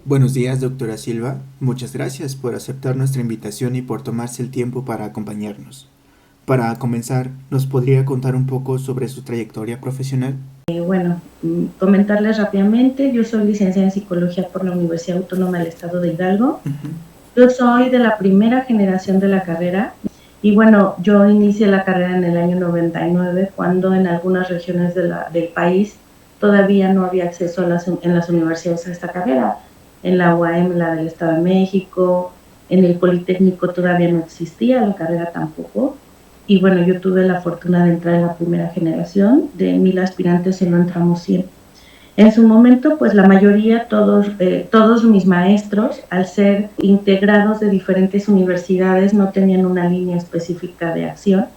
Buenos días, doctora Silva. Muchas gracias por aceptar nuestra invitación y por tomarse el tiempo para acompañarnos. Para comenzar, ¿nos podría contar un poco sobre su trayectoria profesional? Comentarles rápidamente, yo soy licenciada en Psicología por la Universidad Autónoma del Estado de Hidalgo. Yo soy de la primera generación de la carrera y bueno, yo inicié la carrera en el año 99, cuando en algunas regiones del país todavía no había acceso en las universidades a esta carrera. En la UAM, la del Estado de México, en el Politécnico todavía no existía la carrera tampoco. Y bueno, yo tuve la fortuna de entrar en la primera generación. De 1000 aspirantes solo entramos 100. En su momento, pues la mayoría, todos mis maestros, al ser integrados de diferentes universidades, no tenían una línea específica de acción.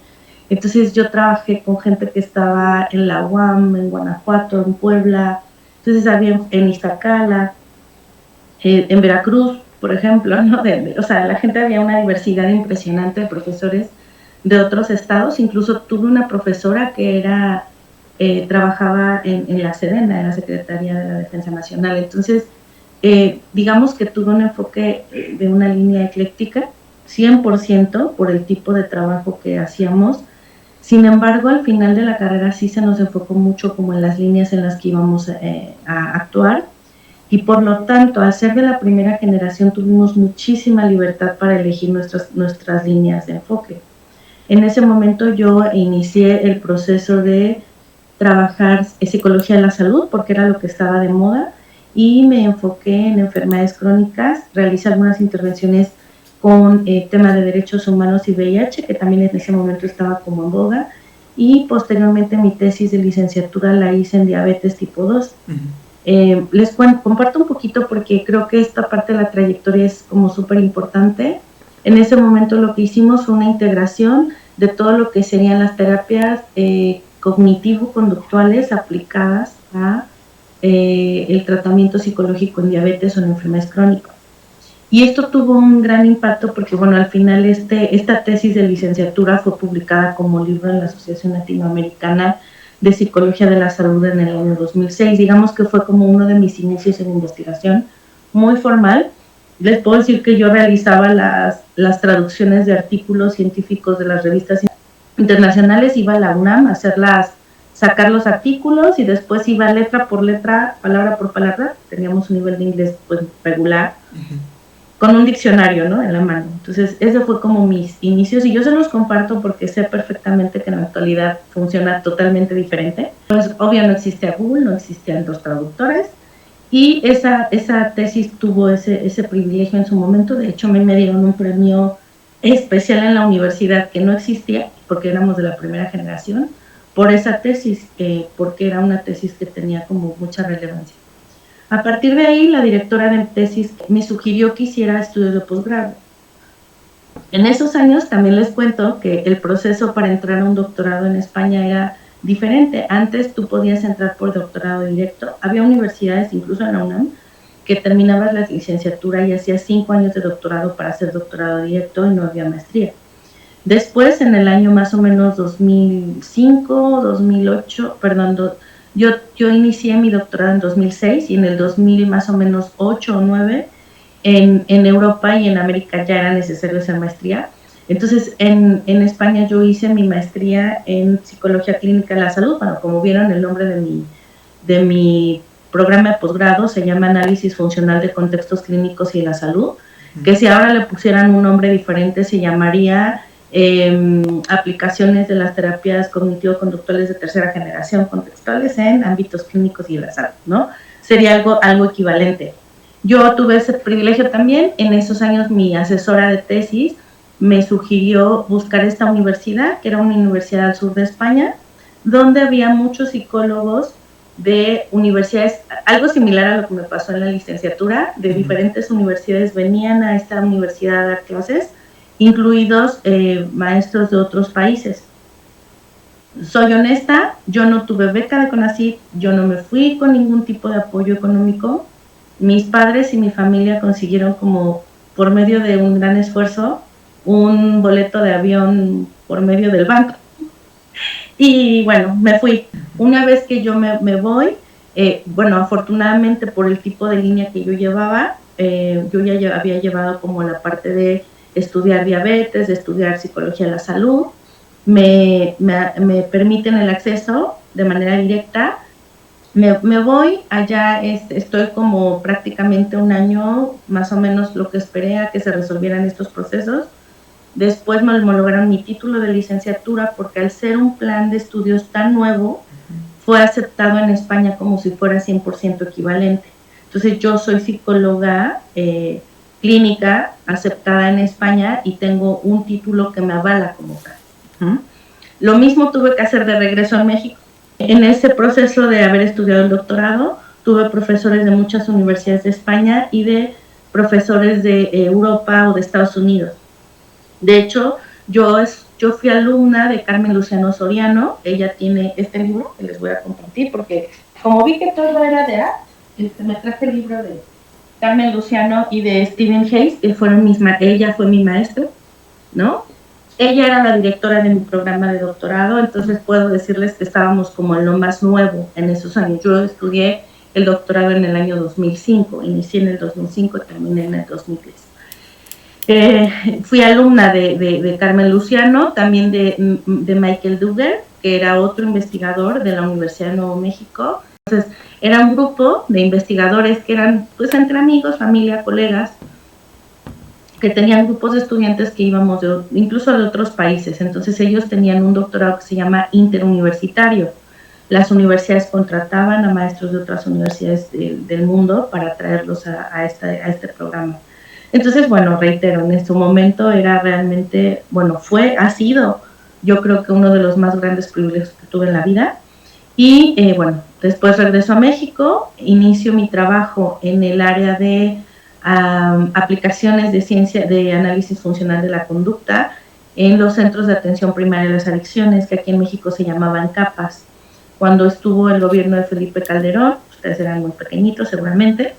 Entonces yo trabajé con gente que estaba en la UAM, en Guanajuato, en Puebla, entonces había en Iztacala, en Veracruz, por ejemplo, ¿no? O sea, la gente, había una diversidad impresionante de profesores de otros estados. Incluso tuve una profesora que trabajaba en la Sedena, en la Secretaría de la Defensa Nacional. Entonces, digamos que tuve un enfoque de una línea ecléctica, 100% por el tipo de trabajo que hacíamos. Sin embargo, al final de la carrera sí se nos enfocó mucho como en las líneas en las que íbamos a actuar, y por lo tanto, al ser de la primera generación, tuvimos muchísima libertad para elegir nuestras líneas de enfoque. En ese momento yo inicié el proceso de trabajar psicología de la salud, porque era lo que estaba de moda, y me enfoqué en enfermedades crónicas, realicé algunas intervenciones con tema de derechos humanos y VIH, que también en ese momento estaba como en boga, y posteriormente mi tesis de licenciatura la hice en diabetes tipo 2. Comparto un poquito porque creo que esta parte de la trayectoria es como súper importante. En ese momento lo que hicimos fue una integración de todo lo que serían las terapias cognitivo-conductuales aplicadas a el tratamiento psicológico en diabetes o en enfermedades crónicas. Y esto tuvo un gran impacto porque, bueno, al final esta tesis de licenciatura fue publicada como libro en la Asociación Latinoamericana de Psicología de la Salud en el año 2006. Digamos que fue como uno de mis inicios en investigación muy formal. Les puedo decir que yo realizaba las traducciones de artículos científicos de las revistas internacionales, iba a la UNAM a sacar los artículos, y después iba letra por letra, palabra por palabra. Teníamos un nivel de inglés pues regular, con un diccionario, ¿no?, en la mano. Entonces, ese fue como mis inicios, y yo se los comparto porque sé perfectamente que en la actualidad funciona totalmente diferente. Pues, obvio, no existía Google, no existían los traductores, y esa tesis tuvo ese privilegio en su momento. De hecho, me dieron un premio especial en la universidad que no existía, porque éramos de la primera generación, por esa tesis, porque era una tesis que tenía como mucha relevancia. A partir de ahí, la directora de tesis me sugirió que hiciera estudios de posgrado. En esos años también les cuento que el proceso para entrar a un doctorado en España era diferente. Antes tú podías entrar por doctorado directo. Había universidades, incluso en la UNAM, que terminabas la licenciatura y hacías 5 años de doctorado para hacer doctorado directo, y no había maestría. Después, en el año más o menos 2005, 2008, perdón, yo inicié mi doctorado en 2006, y en el 2000 más o menos 8 o 9, en Europa y en América ya era necesario hacer maestría. Entonces, en España yo hice mi maestría en Psicología Clínica de la Salud. Bueno, como vieron, el nombre de mi programa de posgrado se llama Análisis Funcional de Contextos Clínicos y de la Salud, que si ahora le pusieran un nombre diferente se llamaría aplicaciones de las terapias cognitivo-conductuales de tercera generación contextuales en ámbitos clínicos y de la salud, ¿no? Sería algo equivalente. Yo tuve ese privilegio también. En esos años mi asesora de tesis me sugirió buscar esta universidad, que era una universidad al sur de España, donde había muchos psicólogos de universidades, algo similar a lo que me pasó en la licenciatura, de diferentes universidades venían a esta universidad a dar clases, incluidos maestros de otros países. Soy honesta, yo no tuve beca de CONACYT, yo no me fui con ningún tipo de apoyo económico. Mis padres y mi familia consiguieron, como por medio de un gran esfuerzo, un boleto de avión por medio del banco. Y bueno, me fui. Una vez que yo me voy, bueno, afortunadamente por el tipo de línea que yo llevaba, yo ya había llevado como la parte de estudiar diabetes, de estudiar psicología de la salud, me permiten el acceso de manera directa. Me voy, allá estoy como prácticamente un año, más o menos lo que esperé a que se resolvieran estos procesos. Después me homologaron mi título de licenciatura porque al ser un plan de estudios tan nuevo, fue aceptado en España como si fuera 100% equivalente. Entonces yo soy psicóloga clínica aceptada en España y tengo un título que me avala como tal. Lo mismo tuve que hacer de regreso a México. En ese proceso de haber estudiado el doctorado, tuve profesores de muchas universidades de España y de profesores de Europa o de Estados Unidos. De hecho, yo fui alumna de Carmen Luciano Soriano. Ella tiene este libro que les voy a compartir porque como vi que todo era de arte, me traje el libro de Carmen Luciano y de Stephen Hayes, que ella fue mi maestra, ¿no? Ella era la directora de mi programa de doctorado, entonces puedo decirles que estábamos como en lo más nuevo en esos años. Yo estudié el doctorado en el año 2005, inicié en el 2005 y terminé en el 2010. Fui alumna de Carmen Luciano, también de Michael Duggar, que era otro investigador de la Universidad de Nuevo México. Entonces, era un grupo de investigadores que eran, pues, entre amigos, familia, colegas, que tenían grupos de estudiantes que íbamos incluso de otros países. Entonces, ellos tenían un doctorado que se llama interuniversitario. Las universidades contrataban a maestros de otras universidades del mundo para traerlos a este programa. Entonces, bueno, reitero, en este momento era realmente, bueno, ha sido, yo creo que uno de los más grandes privilegios que tuve en la vida. Y bueno, después regreso a México, inicio mi trabajo en el área de aplicaciones de ciencia de análisis funcional de la conducta en los centros de atención primaria de las adicciones, que aquí en México se llamaban CAPAS. Cuando estuvo el gobierno de Felipe Calderón, ustedes eran muy pequeñitos seguramente,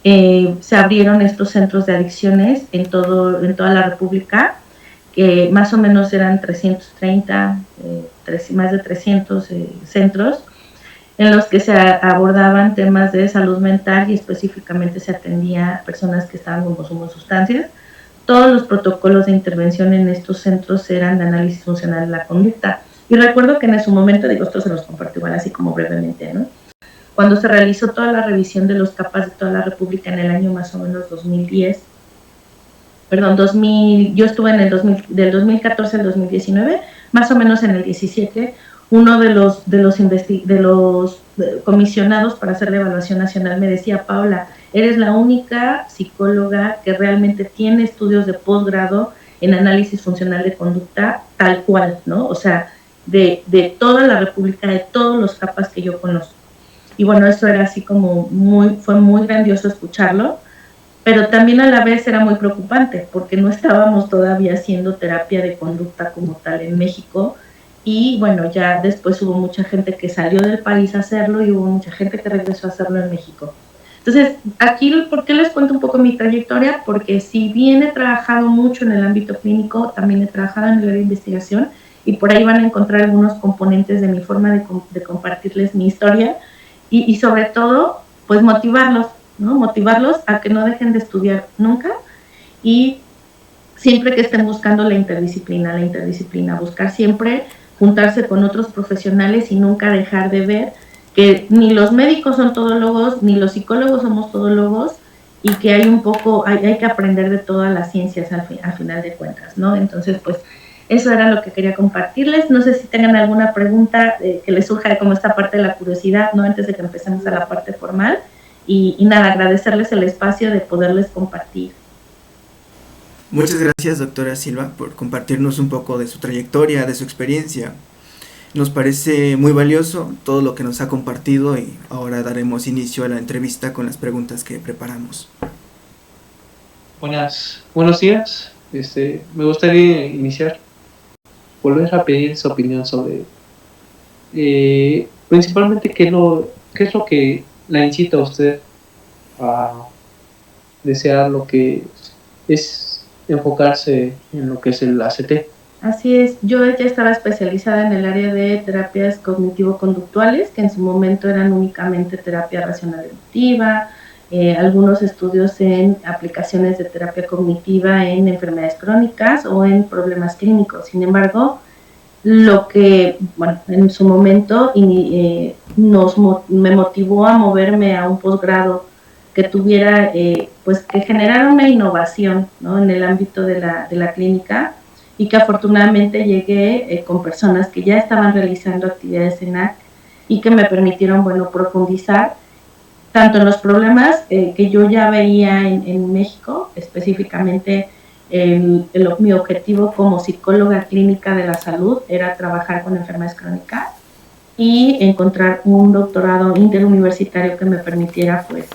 se abrieron estos centros de adicciones en toda la República, que más o menos eran 330, más de 300 centros, en los que se abordaban temas de salud mental y específicamente se atendía a personas que estaban con consumo de sustancias. Todos los protocolos de intervención en estos centros eran de análisis funcional de la conducta. Y recuerdo que en su momento, esto se los comparto igual así como brevemente, ¿no? Cuando se realizó toda la revisión de los CAPAS de toda la República en el año más o menos 2010, yo estuve en el del 2014 al 2019, más o menos en el 17, uno de los comisionados para hacer la evaluación nacional me decía: Paula, eres la única psicóloga que realmente tiene estudios de posgrado en análisis funcional de conducta tal cual, ¿no? O sea, de toda la República, de todos los CAPAS que yo conozco. Y bueno, eso era así como fue muy grandioso escucharlo, pero también a la vez era muy preocupante porque no estábamos todavía haciendo terapia de conducta como tal en México. Y bueno, ya después hubo mucha gente que salió del país a hacerlo y hubo mucha gente que regresó a hacerlo en México. Entonces, aquí, ¿por qué les cuento un poco mi trayectoria? Porque si bien he trabajado mucho en el ámbito clínico, también he trabajado en el área de investigación y por ahí van a encontrar algunos componentes de mi forma de compartirles mi historia y sobre todo, pues motivarlos, ¿no? Motivarlos a que no dejen de estudiar nunca y siempre que estén buscando la interdisciplina, buscar siempre juntarse con otros profesionales y nunca dejar de ver que ni los médicos son todólogos, ni los psicólogos somos todólogos y que hay que aprender de todas las ciencias al final de cuentas, ¿no? Entonces, pues, eso era lo que quería compartirles. No sé si tengan alguna pregunta que les surja de cómo esta parte de la curiosidad, ¿no? Antes de que empecemos a la parte formal. Y nada, agradecerles el espacio de poderles compartir. Muchas gracias, doctora Silva, por compartirnos un poco de su trayectoria, de su experiencia. Nos parece muy valioso todo lo que nos ha compartido y ahora daremos inicio a la entrevista con las preguntas que preparamos. Buenos días. Me gustaría iniciar, volver a pedir su opinión sobre principalmente qué es lo que la incita a usted a desear lo que es enfocarse en lo que es el ACT. Así es, yo ya estaba especializada en el área de terapias cognitivo-conductuales, que en su momento eran únicamente terapia racional emotiva, algunos estudios en aplicaciones de terapia cognitiva en enfermedades crónicas o en problemas clínicos. Sin embargo, lo que, bueno, en su momento me motivó a moverme a un posgrado que tuviera, pues que generara una innovación, ¿no?, en el ámbito de la clínica, y que afortunadamente llegué con personas que ya estaban realizando actividades en AC y que me permitieron, bueno, profundizar tanto en los problemas que yo ya veía en México, específicamente mi objetivo como psicóloga clínica de la salud era trabajar con enfermedades crónicas y encontrar un doctorado interuniversitario que me permitiera, pues,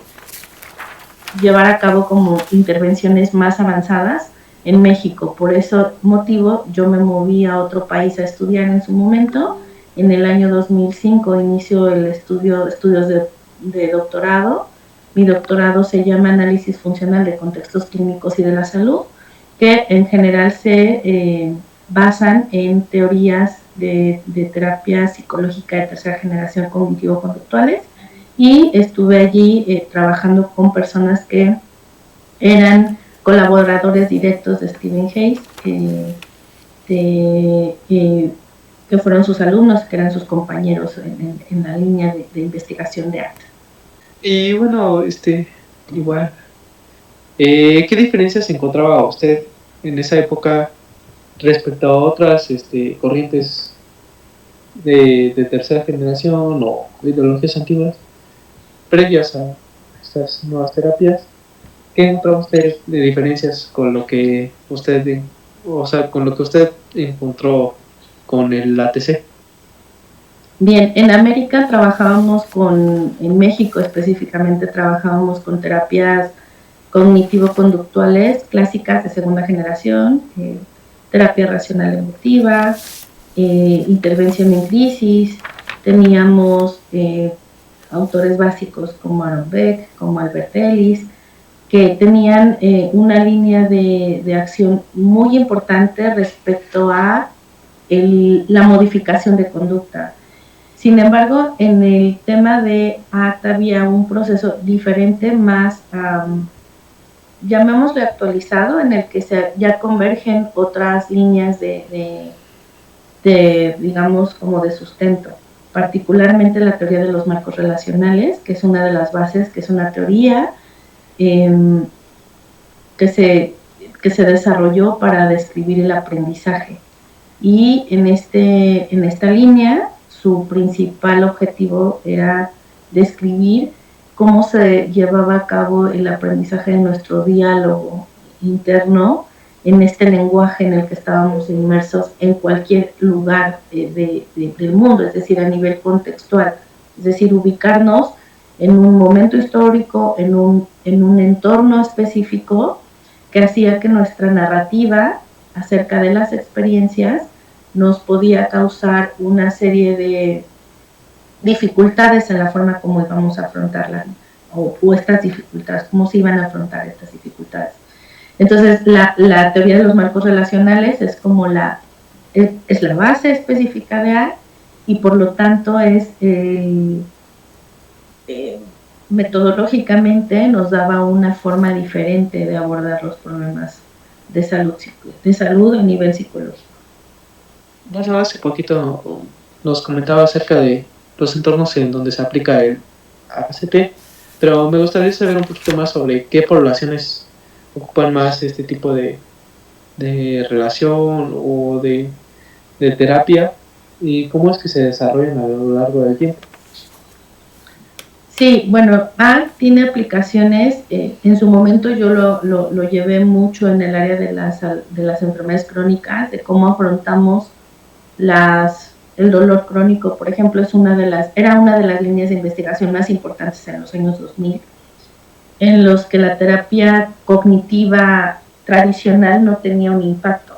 llevar a cabo como intervenciones más avanzadas en México. Por ese motivo yo me moví a otro país a estudiar en su momento. En el año 2005 inicio el estudios de doctorado. Mi doctorado se llama Análisis Funcional de Contextos Clínicos y de la Salud, que en general se basan en teorías de terapia psicológica de tercera generación cognitivo-conductuales, y estuve allí trabajando con personas que eran colaboradores directos de Stephen Hayes, que fueron sus alumnos, que eran sus compañeros en la línea de investigación de arte. Y bueno, igual, ¿qué diferencias encontraba usted en esa época respecto a otras corrientes de tercera generación o ideologías antiguas previas a estas nuevas terapias? ¿Qué encontró usted de diferencias con lo que usted, con lo que usted encontró con el ATC? Bien, en América en México específicamente trabajábamos con terapias cognitivo-conductuales clásicas de segunda generación, terapia racional emotiva, intervención en crisis. Teníamos autores básicos como Aaron Beck, como Albert Ellis, que tenían una línea de acción muy importante respecto a la modificación de conducta. Sin embargo, en el tema de ACT había un proceso diferente, más, llamémosle actualizado, en el que ya convergen otras líneas de digamos, como de sustento, particularmente la teoría de los marcos relacionales, que es una de las bases, que es una teoría que se desarrolló para describir el aprendizaje. Y en esta línea, su principal objetivo era describir cómo se llevaba a cabo el aprendizaje de nuestro diálogo interno en este lenguaje en el que estábamos inmersos en cualquier lugar del mundo, es decir, a nivel contextual, es decir, ubicarnos en un momento histórico, en un entorno específico, que hacía que nuestra narrativa acerca de las experiencias nos podía causar una serie de dificultades en la forma como íbamos a afrontarlas, o estas dificultades, cómo se iban a afrontar estas dificultades. Entonces, la teoría de los marcos relacionales es como es la base específica de A, y por lo tanto es metodológicamente nos daba una forma diferente de abordar los problemas de salud a nivel psicológico. Bueno, hace poquito nos comentaba acerca de los entornos en donde se aplica el ACT, pero me gustaría saber un poquito más sobre qué poblaciones ocupan más este tipo de relación o de terapia, y cómo es que se desarrollan a lo largo del tiempo. Sí, bueno, ACT tiene aplicaciones, en su momento yo lo llevé mucho en el área de las enfermedades crónicas, de cómo afrontamos el dolor crónico, por ejemplo, era una de las líneas de investigación más importantes en los años 2000, en los que la terapia cognitiva tradicional no tenía un impacto,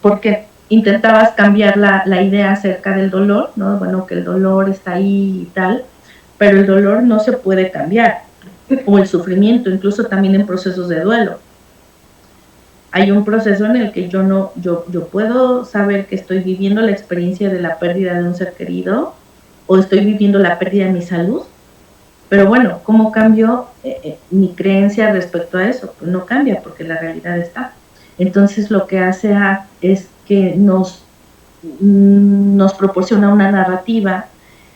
porque intentabas cambiar la idea acerca del dolor, ¿no? Bueno, que el dolor está ahí y tal, pero el dolor no se puede cambiar, o el sufrimiento, incluso también en procesos de duelo. Hay un proceso en el que yo puedo saber que estoy viviendo la experiencia de la pérdida de un ser querido o estoy viviendo la pérdida de mi salud, pero bueno, ¿cómo cambio mi creencia respecto a eso? Pues no cambia porque la realidad está. Entonces lo que hace ACT es que nos proporciona una narrativa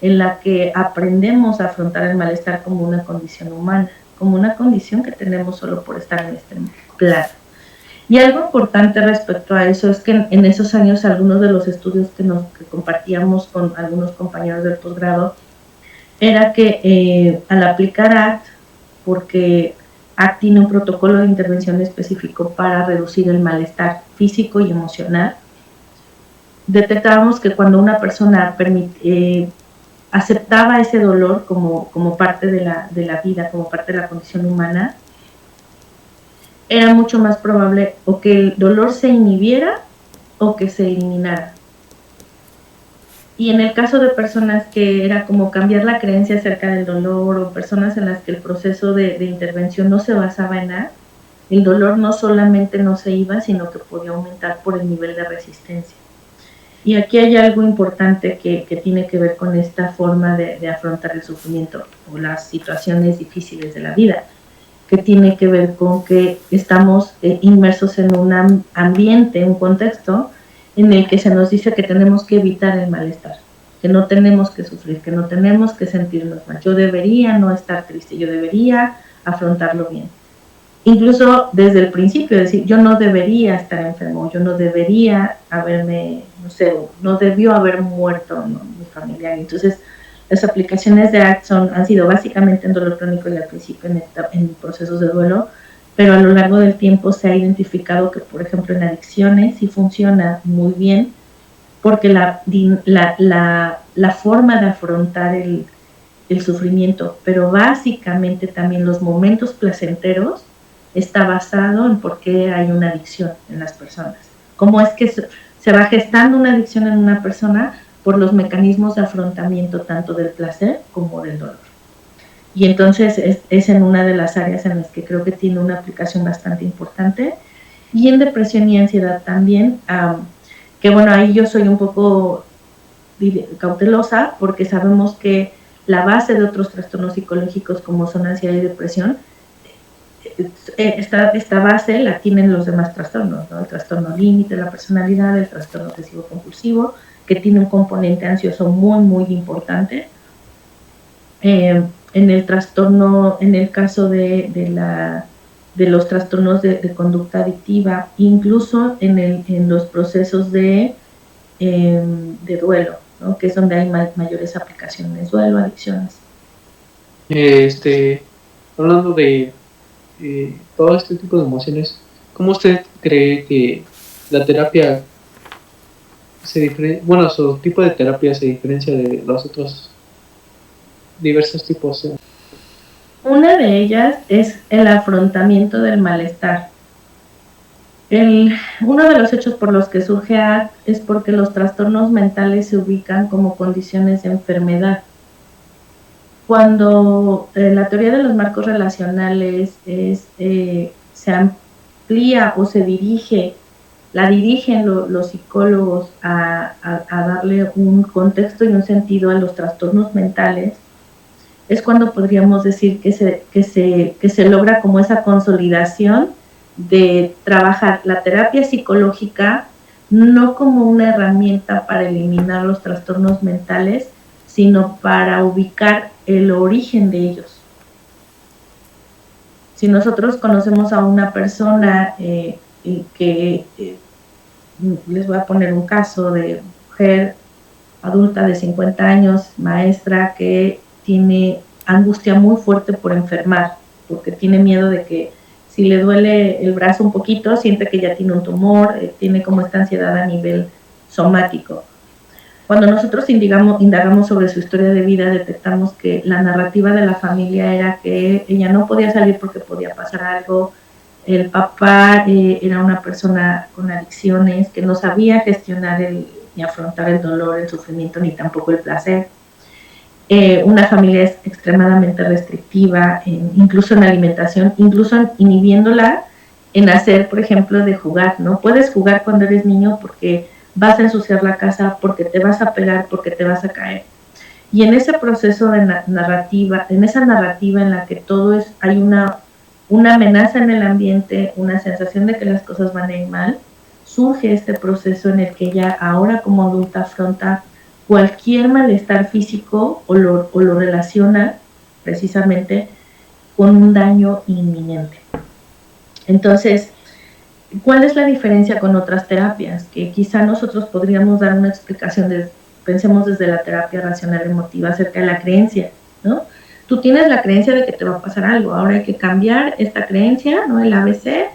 en la que aprendemos a afrontar el malestar como una condición humana, como una condición que tenemos solo por estar en este plano. Y algo importante respecto a eso es que en esos años algunos de los estudios que compartíamos con algunos compañeros del posgrado era que al aplicar ACT, porque ACT tiene un protocolo de intervención específico para reducir el malestar físico y emocional, detectábamos que cuando una persona aceptaba ese dolor como parte de la vida, como parte de la condición humana, era mucho más probable o que el dolor se inhibiera o que se eliminara. Y en el caso de personas que era como cambiar la creencia acerca del dolor, o personas en las que el proceso de intervención no se basaba en nada, el dolor no solamente no se iba, sino que podía aumentar por el nivel de resistencia. Y aquí hay algo importante que tiene que ver con esta forma de afrontar el sufrimiento o las situaciones difíciles de la vida, que tiene que ver con que estamos inmersos en un ambiente, un contexto en el que se nos dice que tenemos que evitar el malestar, que no tenemos que sufrir, que no tenemos que sentirnos mal. Yo debería no estar triste, yo debería afrontarlo bien. Incluso desde el principio, decir, yo no debería estar enfermo, yo no debería haberme, no sé, no debió haber muerto mi familiar. Entonces, las aplicaciones de ACT han sido básicamente en dolor crónico y al principio en procesos de duelo, pero a lo largo del tiempo se ha identificado que, por ejemplo, en adicciones sí funciona muy bien, porque la forma de afrontar el sufrimiento, pero básicamente también los momentos placenteros, está basado en por qué hay una adicción en las personas. Cómo es que se va gestando una adicción en una persona por los mecanismos de afrontamiento tanto del placer como del dolor. Y entonces es en una de las áreas en las que creo que tiene una aplicación bastante importante. Y en depresión y ansiedad también, que bueno, ahí yo soy un poco cautelosa porque sabemos que la base de otros trastornos psicológicos como son ansiedad y depresión, esta base la tienen los demás trastornos, ¿no? El trastorno límite de la personalidad, el trastorno obsesivo compulsivo, que tiene un componente ansioso muy, muy importante. En el trastorno, en el caso de los trastornos de conducta adictiva, incluso en los procesos de duelo, ¿no? Que es donde hay mayores aplicaciones, duelo, adicciones. Hablando de todo este tipo de emociones, ¿cómo usted cree que la terapia su tipo de terapia se diferencia de los otros diversos tipos? Una de ellas es el afrontamiento del malestar. Uno de los hechos por los que surge ACT es porque los trastornos mentales se ubican como condiciones de enfermedad. Cuando la teoría de los marcos relacionales se amplía o se dirigen los psicólogos a darle un contexto y un sentido a los trastornos mentales, es cuando podríamos decir que se logra como esa consolidación de trabajar la terapia psicológica no como una herramienta para eliminar los trastornos mentales, sino para ubicar el origen de ellos. Si nosotros conocemos a una persona que les voy a poner un caso de mujer adulta de 50 años, maestra, que tiene angustia muy fuerte por enfermar, porque tiene miedo de que si le duele el brazo un poquito, siente que ya tiene un tumor, tiene como esta ansiedad a nivel somático. Cuando nosotros indagamos sobre su historia de vida, detectamos que la narrativa de la familia era que ella no podía salir porque podía pasar algo. El papá era una persona con adicciones que no sabía gestionar ni afrontar el dolor, el sufrimiento, ni tampoco el placer. Una familia es extremadamente restrictiva, incluso en alimentación, incluso inhibiéndola en hacer, por ejemplo, de jugar, ¿no? Puedes jugar cuando eres niño porque vas a ensuciar la casa, porque te vas a pegar, porque te vas a caer. Y en ese proceso de narrativa, en esa narrativa en la que todo es, hay una amenaza en el ambiente, una sensación de que las cosas van a ir mal, surge este proceso en el que ella ahora como adulta afronta cualquier malestar físico o lo relaciona precisamente con un daño inminente. Entonces, ¿cuál es la diferencia con otras terapias? Que quizá nosotros podríamos dar una explicación, pensemos desde la terapia racional emotiva acerca de la creencia, ¿no? Tú tienes la creencia de que te va a pasar algo, ahora hay que cambiar esta creencia, ¿no? El ABC,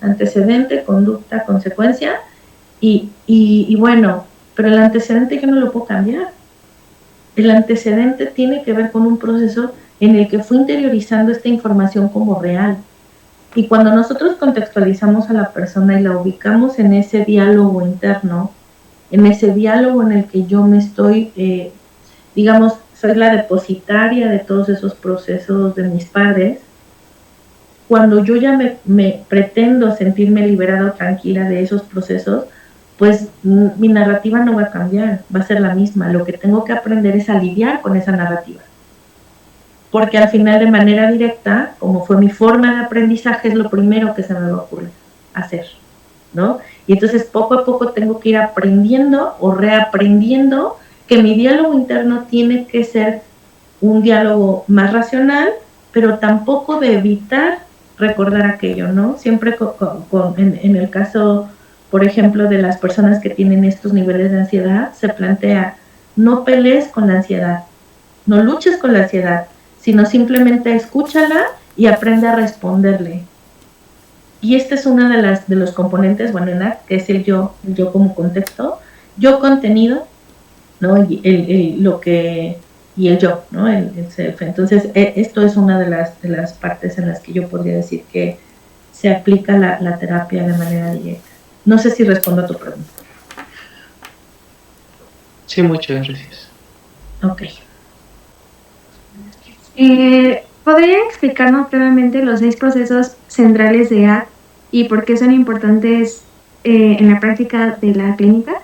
antecedente, conducta, consecuencia, y bueno, pero el antecedente yo no lo puedo cambiar. El antecedente tiene que ver con un proceso en el que fui interiorizando esta información como real. Y cuando nosotros contextualizamos a la persona y la ubicamos en ese diálogo interno, en ese diálogo en el que yo me estoy, digamos, soy la depositaria de todos esos procesos de mis padres, cuando yo ya me pretendo sentirme liberada o tranquila de esos procesos, pues mi narrativa no va a cambiar, va a ser la misma. Lo que tengo que aprender es a lidiar con esa narrativa. Porque al final, de manera directa, como fue mi forma de aprendizaje, es lo primero que se me va a ocurrir hacer, ¿no? Y entonces poco a poco tengo que ir aprendiendo o reaprendiendo que mi diálogo interno tiene que ser un diálogo más racional, pero tampoco de evitar recordar aquello, ¿no? Siempre en el caso, por ejemplo, de las personas que tienen estos niveles de ansiedad, se plantea, no pelees con la ansiedad, no luches con la ansiedad, sino simplemente escúchala y aprende a responderle. Y este es uno de los componentes, bueno, que es el yo como contexto, yo contenido, ¿no? Y el yo, ¿no? El self. Entonces, esto es una de las partes en las que yo podría decir que se aplica la terapia de manera directa. No sé si respondo a tu pregunta. Sí, muchas gracias. Ok. ¿Podría explicarnos brevemente los 6 procesos centrales de ACT y por qué son importantes en la práctica de la clínica?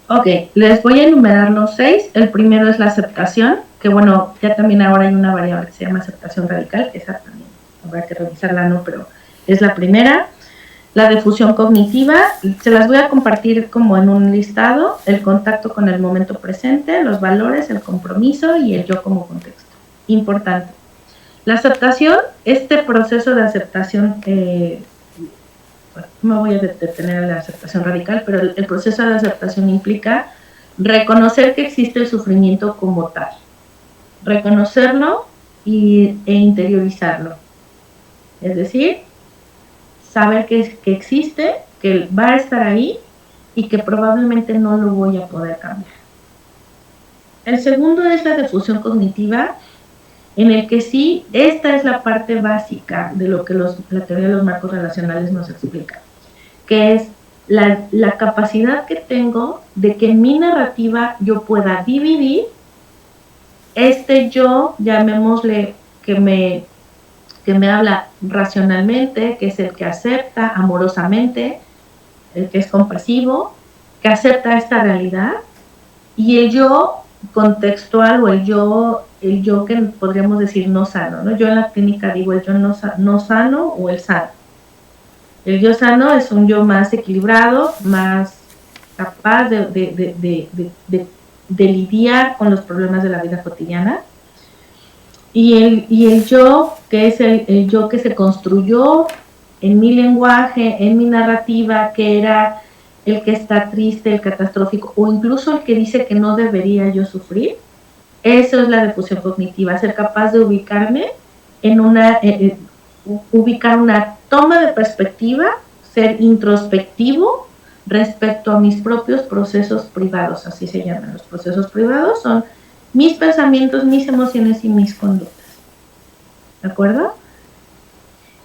Ok, les voy a enumerar los 6. El primero es la aceptación, que bueno, ya también ahora hay una variable que se llama aceptación radical, que esa también habrá que revisarla, ¿no? Pero es la primera. La difusión cognitiva, se las voy a compartir como en un listado: el contacto con el momento presente, los valores, el compromiso y el yo como contexto. Importante. La aceptación, este proceso de aceptación, no me voy a detener en la aceptación radical, pero el proceso de aceptación implica reconocer que existe el sufrimiento como tal, reconocerlo e interiorizarlo. Es decir, saber que existe, que va a estar ahí y que probablemente no lo voy a poder cambiar. El segundo es la difusión cognitiva, en el que sí, esta es la parte básica de lo que la teoría de los marcos relacionales nos explica, que es la capacidad que tengo de que en mi narrativa yo pueda dividir este yo, llamémosle, que me habla racionalmente, que es el que acepta amorosamente, el que es compasivo, que acepta esta realidad, y el yo contextual o el yo que podríamos decir no sano, ¿no? Yo en la clínica digo el yo no sano o el sano. El yo sano es un yo más equilibrado, más capaz de lidiar con los problemas de la vida cotidiana. Y el yo, que es el yo que se construyó en mi lenguaje, en mi narrativa, que era el que está triste, el catastrófico, o incluso el que dice que no debería yo sufrir. Eso es la difusión cognitiva, ser capaz de ubicarme en ubicar una toma de perspectiva, ser introspectivo respecto a mis propios procesos privados, así se llaman. Los procesos privados son mis pensamientos, mis emociones y mis conductas. ¿De acuerdo?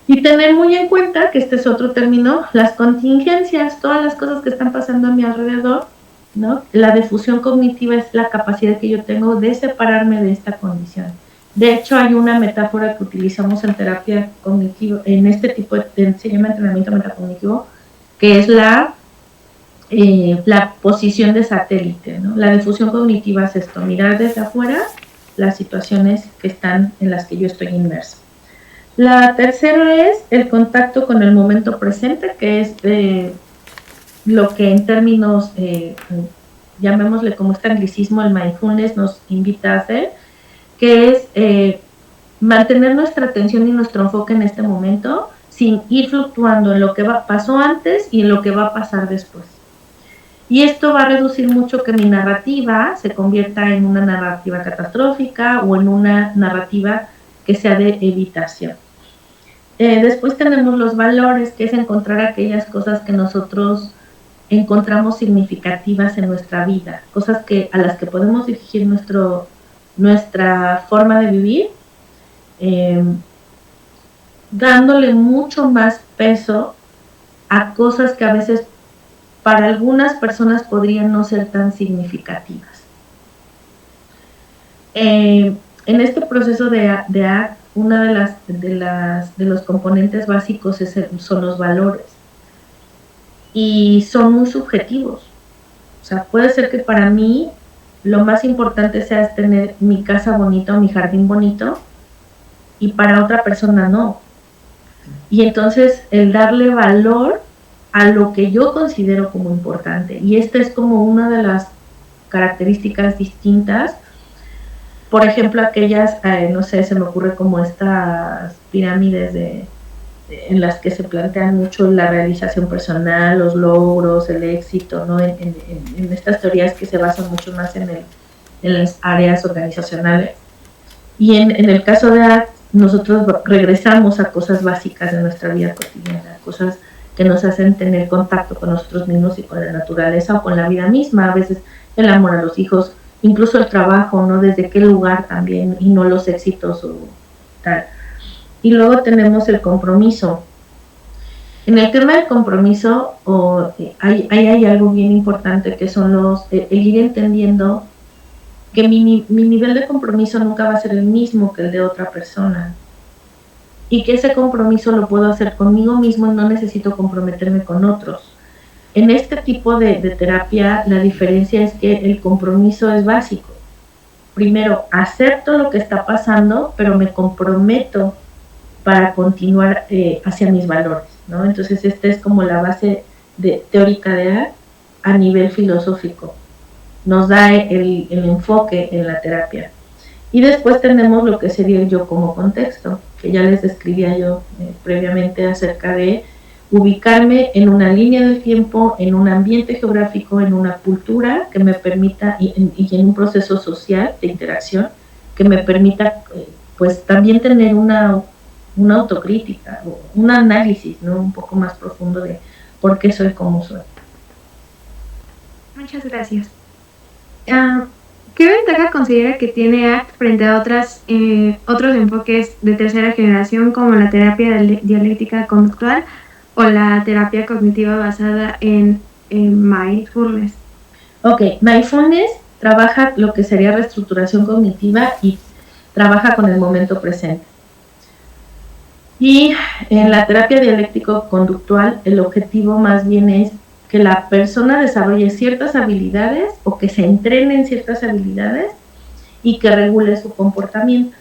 Y tener muy en cuenta, que este es otro término, las contingencias, todas las cosas que están pasando a mi alrededor, ¿no? La difusión cognitiva es la capacidad que yo tengo de separarme de esta condición. De hecho, hay una metáfora que utilizamos en terapia cognitiva, en este tipo se llama entrenamiento metacognitivo, que es la posición de satélite, ¿no? La difusión cognitiva es esto, mirar desde afuera las situaciones que están en las que yo estoy inmersa. La tercera es el contacto con el momento presente, que es lo que en términos, llamémosle como este anglicismo, el mindfulness nos invita a hacer, que es mantener nuestra atención y nuestro enfoque en este momento sin ir fluctuando en lo que pasó antes y en lo que va a pasar después. Y esto va a reducir mucho que mi narrativa se convierta en una narrativa catastrófica o en una narrativa que sea de evitación. Después tenemos los valores, que es encontrar aquellas cosas que nosotros encontramos significativas en nuestra vida, cosas a las que podemos dirigir nuestra forma de vivir, dándole mucho más peso a cosas que a veces para algunas personas podrían no ser tan significativas. En este proceso de ACT, una de los componentes básicos son los valores, y son muy subjetivos. O sea, puede ser que para mí lo más importante sea tener mi casa bonita o mi jardín bonito, y para otra persona no. Y entonces el darle valor a lo que yo considero como importante, y esta es como una de las características distintas. Por ejemplo, aquellas, no sé, se me ocurre como estas pirámides en las que se plantean mucho la realización personal, los logros, el éxito, ¿no? En estas teorías que se basan mucho más en las áreas organizacionales. Y en el caso de ACT, nosotros regresamos a cosas básicas de nuestra vida cotidiana, cosas que nos hacen tener contacto con nosotros mismos y con la naturaleza o con la vida misma, a veces el amor a los hijos, incluso el trabajo, ¿no? Desde qué lugar también, y no los éxitos o tal. Y luego tenemos el compromiso. En el tema del compromiso hay algo bien importante, que son el ir entendiendo que mi nivel de compromiso nunca va a ser el mismo que el de otra persona, y que ese compromiso lo puedo hacer conmigo mismo y no necesito comprometerme con otros. En este tipo de terapia, la diferencia es que el compromiso es básico. Primero, acepto lo que está pasando, pero me comprometo para continuar hacia mis valores, ¿no? Entonces, esta es como la base teórica de ACT a nivel filosófico. Nos da el enfoque en la terapia. Y después tenemos lo que sería el yo como contexto, que ya les describía yo previamente acerca de ubicarme en una línea del tiempo, en un ambiente geográfico, en una cultura que me permita, y en un proceso social de interacción, que me permita pues también tener una autocrítica, un análisis, ¿no? Un poco más profundo de por qué soy como soy. Muchas gracias. ¿Qué ventaja considera que tiene ACT frente a otros enfoques de tercera generación, como la terapia dialéctica conductual o la terapia cognitiva basada en mindfulness? Ok, mindfulness trabaja lo que sería reestructuración cognitiva y trabaja con el momento presente. Y en la terapia dialéctico-conductual, el objetivo más bien es que la persona desarrolle ciertas habilidades o que se entrene en ciertas habilidades y que regule su comportamiento.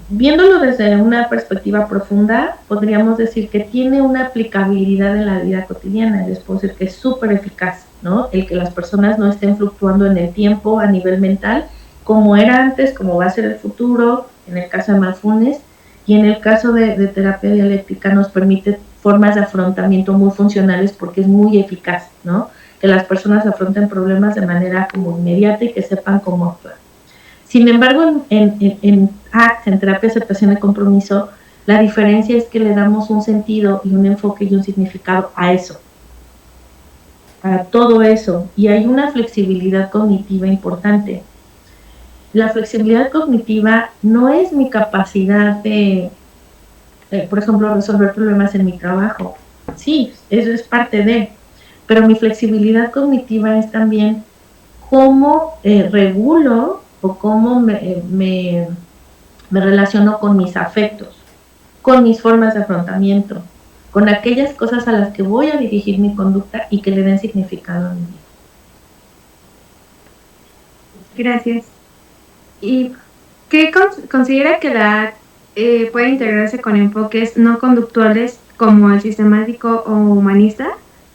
Viéndolo desde una perspectiva profunda, podríamos decir que tiene una aplicabilidad en la vida cotidiana, y les puedo decir que es súper eficaz, ¿no? El que las personas no estén fluctuando en el tiempo a nivel mental, como era antes, como va a ser el futuro, en el caso de mindfulness, y en el caso de terapia dialéctica nos permite formas de afrontamiento muy funcionales porque es muy eficaz, ¿no? Que las personas afronten problemas de manera como inmediata y que sepan cómo actuar. Sin embargo, en ACT, en terapia de aceptación y compromiso, la diferencia es que le damos un sentido y un enfoque y un significado a eso, a todo eso, y hay una flexibilidad cognitiva importante. La flexibilidad cognitiva no es mi capacidad de, por ejemplo, resolver problemas en mi trabajo. Sí, eso es parte de, pero mi flexibilidad cognitiva es también cómo regulo o cómo me relaciono con mis afectos, con mis formas de afrontamiento, con aquellas cosas a las que voy a dirigir mi conducta y que le den significado a mi vida. Gracias. ¿Y qué considera que la puede integrarse con enfoques no conductuales como el sistemático o humanista?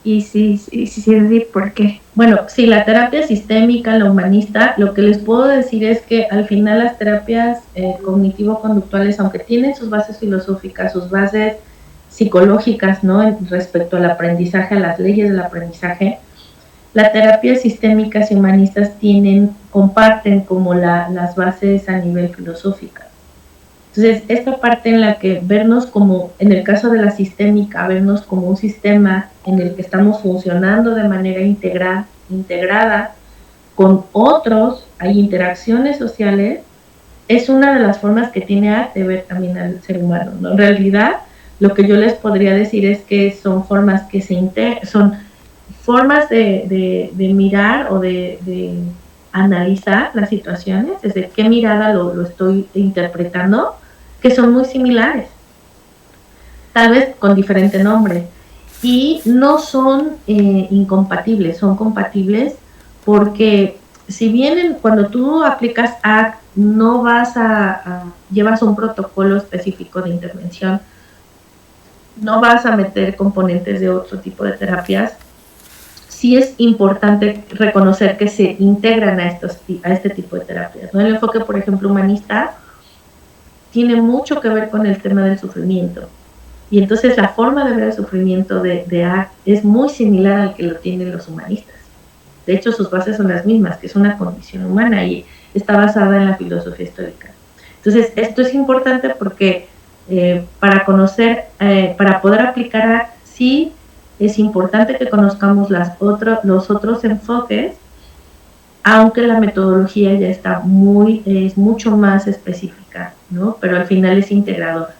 Y si sí, ¿por qué? Bueno, sí, la terapia sistémica, la humanista, lo que les puedo decir es que al final las terapias cognitivo-conductuales, aunque tienen sus bases filosóficas, sus bases psicológicas, ¿no?, respecto al aprendizaje, a las leyes del aprendizaje, las terapias sistémicas y humanistas comparten como las bases a nivel filosófico. Entonces, esta parte en la que vernos como, en el caso de la sistémica, vernos como un sistema en el que estamos funcionando de manera integrada con otros, hay interacciones sociales, es una de las formas que tiene ACT de ver también al ser humano, ¿no? En realidad, lo que yo les podría decir es que son formas que son formas de mirar o de analizar las situaciones, desde qué mirada lo estoy interpretando, que son muy similares, tal vez con diferente nombre, y no son incompatibles, son compatibles porque si bien cuando tú aplicas ACT no vas llevas un protocolo específico de intervención, no vas a meter componentes de otro tipo de terapias, sí es importante reconocer que se integran a este tipo de terapias, ¿no? El enfoque, por ejemplo, humanista tiene mucho que ver con el tema del sufrimiento. Y entonces la forma de ver el sufrimiento de ACT es muy similar al que lo tienen los humanistas. De hecho, sus bases son las mismas, que es una condición humana y está basada en la filosofía histórica. Entonces, esto es importante porque para poder aplicar ACT, sí es importante que conozcamos los otros enfoques, aunque la metodología ya es mucho más específica, ¿no? Pero al final es integradora.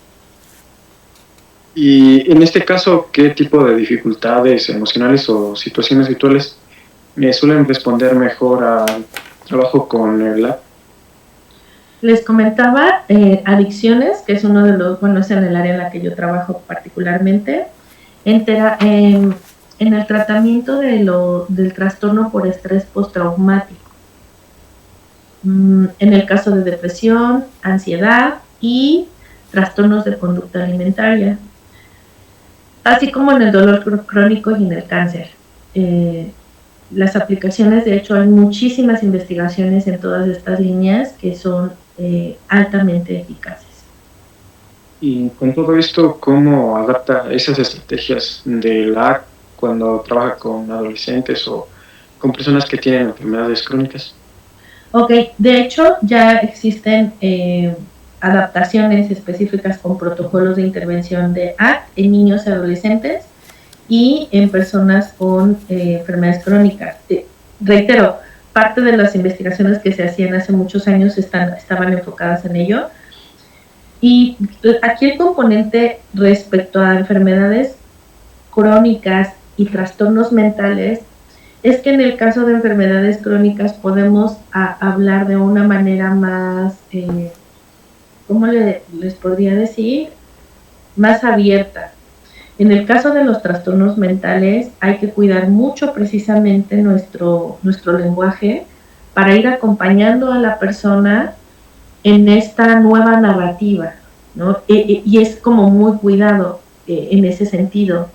Y en este caso, ¿qué tipo de dificultades emocionales o situaciones virtuales suelen responder mejor al trabajo con el ACT? Les comentaba adicciones, que es uno de los, bueno, es en el área en la que yo trabajo particularmente, en el tratamiento del trastorno por estrés postraumático. En el caso de depresión, ansiedad y trastornos de conducta alimentaria, así como en el dolor crónico y en el cáncer. Las aplicaciones, de hecho, hay muchísimas investigaciones en todas estas líneas que son altamente eficaces. Y con todo esto, ¿cómo adapta esas estrategias del ACT cuando trabaja con adolescentes o con personas que tienen enfermedades crónicas? Ok, de hecho ya existen adaptaciones específicas con protocolos de intervención de ACT en niños y adolescentes y en personas con enfermedades crónicas. Reitero, parte de las investigaciones que se hacían hace muchos años estaban enfocadas en ello. Y aquí el componente respecto a enfermedades crónicas y trastornos mentales es que en el caso de enfermedades crónicas podemos hablar de una manera más, ¿cómo les podría decir? Más abierta. En el caso de los trastornos mentales hay que cuidar mucho precisamente nuestro lenguaje para ir acompañando a la persona en esta nueva narrativa, ¿no? Y es como muy cuidado en ese sentido.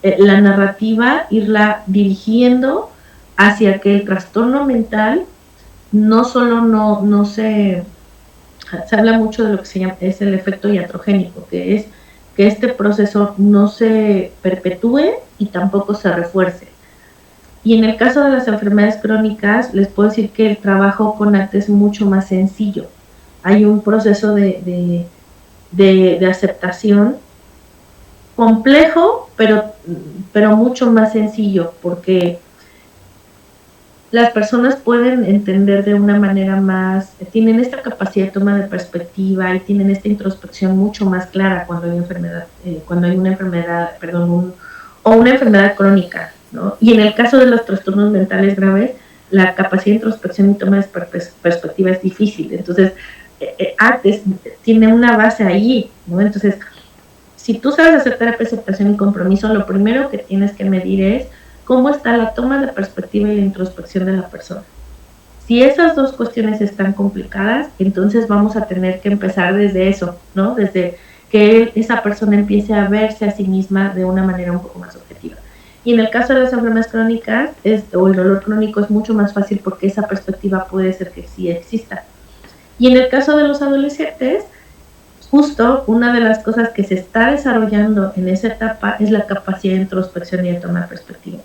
La narrativa, irla dirigiendo hacia que el trastorno mental no solo no se habla mucho de lo que se llama, es el efecto iatrogénico, que es que este proceso no se perpetúe y tampoco se refuerce. Y en el caso de las enfermedades crónicas, les puedo decir que el trabajo con ACT es mucho más sencillo. Hay un proceso de aceptación complejo, pero mucho más sencillo, porque las personas pueden entender de una manera más, tienen esta capacidad de toma de perspectiva y tienen esta introspección mucho más clara cuando hay una enfermedad, o una enfermedad crónica, ¿no? Y en el caso de los trastornos mentales graves, la capacidad de introspección y toma de perspectiva es difícil. Entonces, ACT tiene una base ahí, ¿no? Entonces, si tú sabes hacer terapia de aceptación y compromiso, lo primero que tienes que medir es cómo está la toma de perspectiva y la introspección de la persona. Si esas dos cuestiones están complicadas, entonces vamos a tener que empezar desde eso, ¿no? Desde que esa persona empiece a verse a sí misma de una manera un poco más objetiva. Y en el caso de las enfermedades crónicas, o el dolor crónico, es mucho más fácil porque esa perspectiva puede ser que sí exista. Y en el caso de los adolescentes, justo una de las cosas que se está desarrollando en esa etapa es la capacidad de introspección y de toma de perspectiva.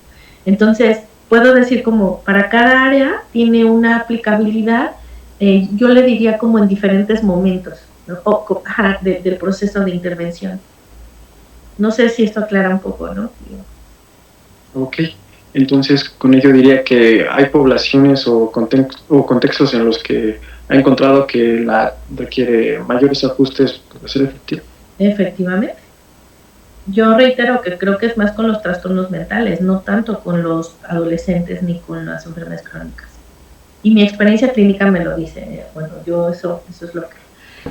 Entonces, puedo decir como para cada área tiene una aplicabilidad, yo le diría como en diferentes momentos, ¿no? Del proceso de intervención. No sé si esto aclara un poco, ¿no? Ok, entonces con ello diría que hay poblaciones o contextos en los que ha encontrado que la requiere mayores ajustes para ser efectiva. Efectivamente. Yo reitero que creo que es más con los trastornos mentales, no tanto con los adolescentes ni con las enfermedades crónicas. Y mi experiencia clínica me lo dice. Bueno, yo eso es lo que...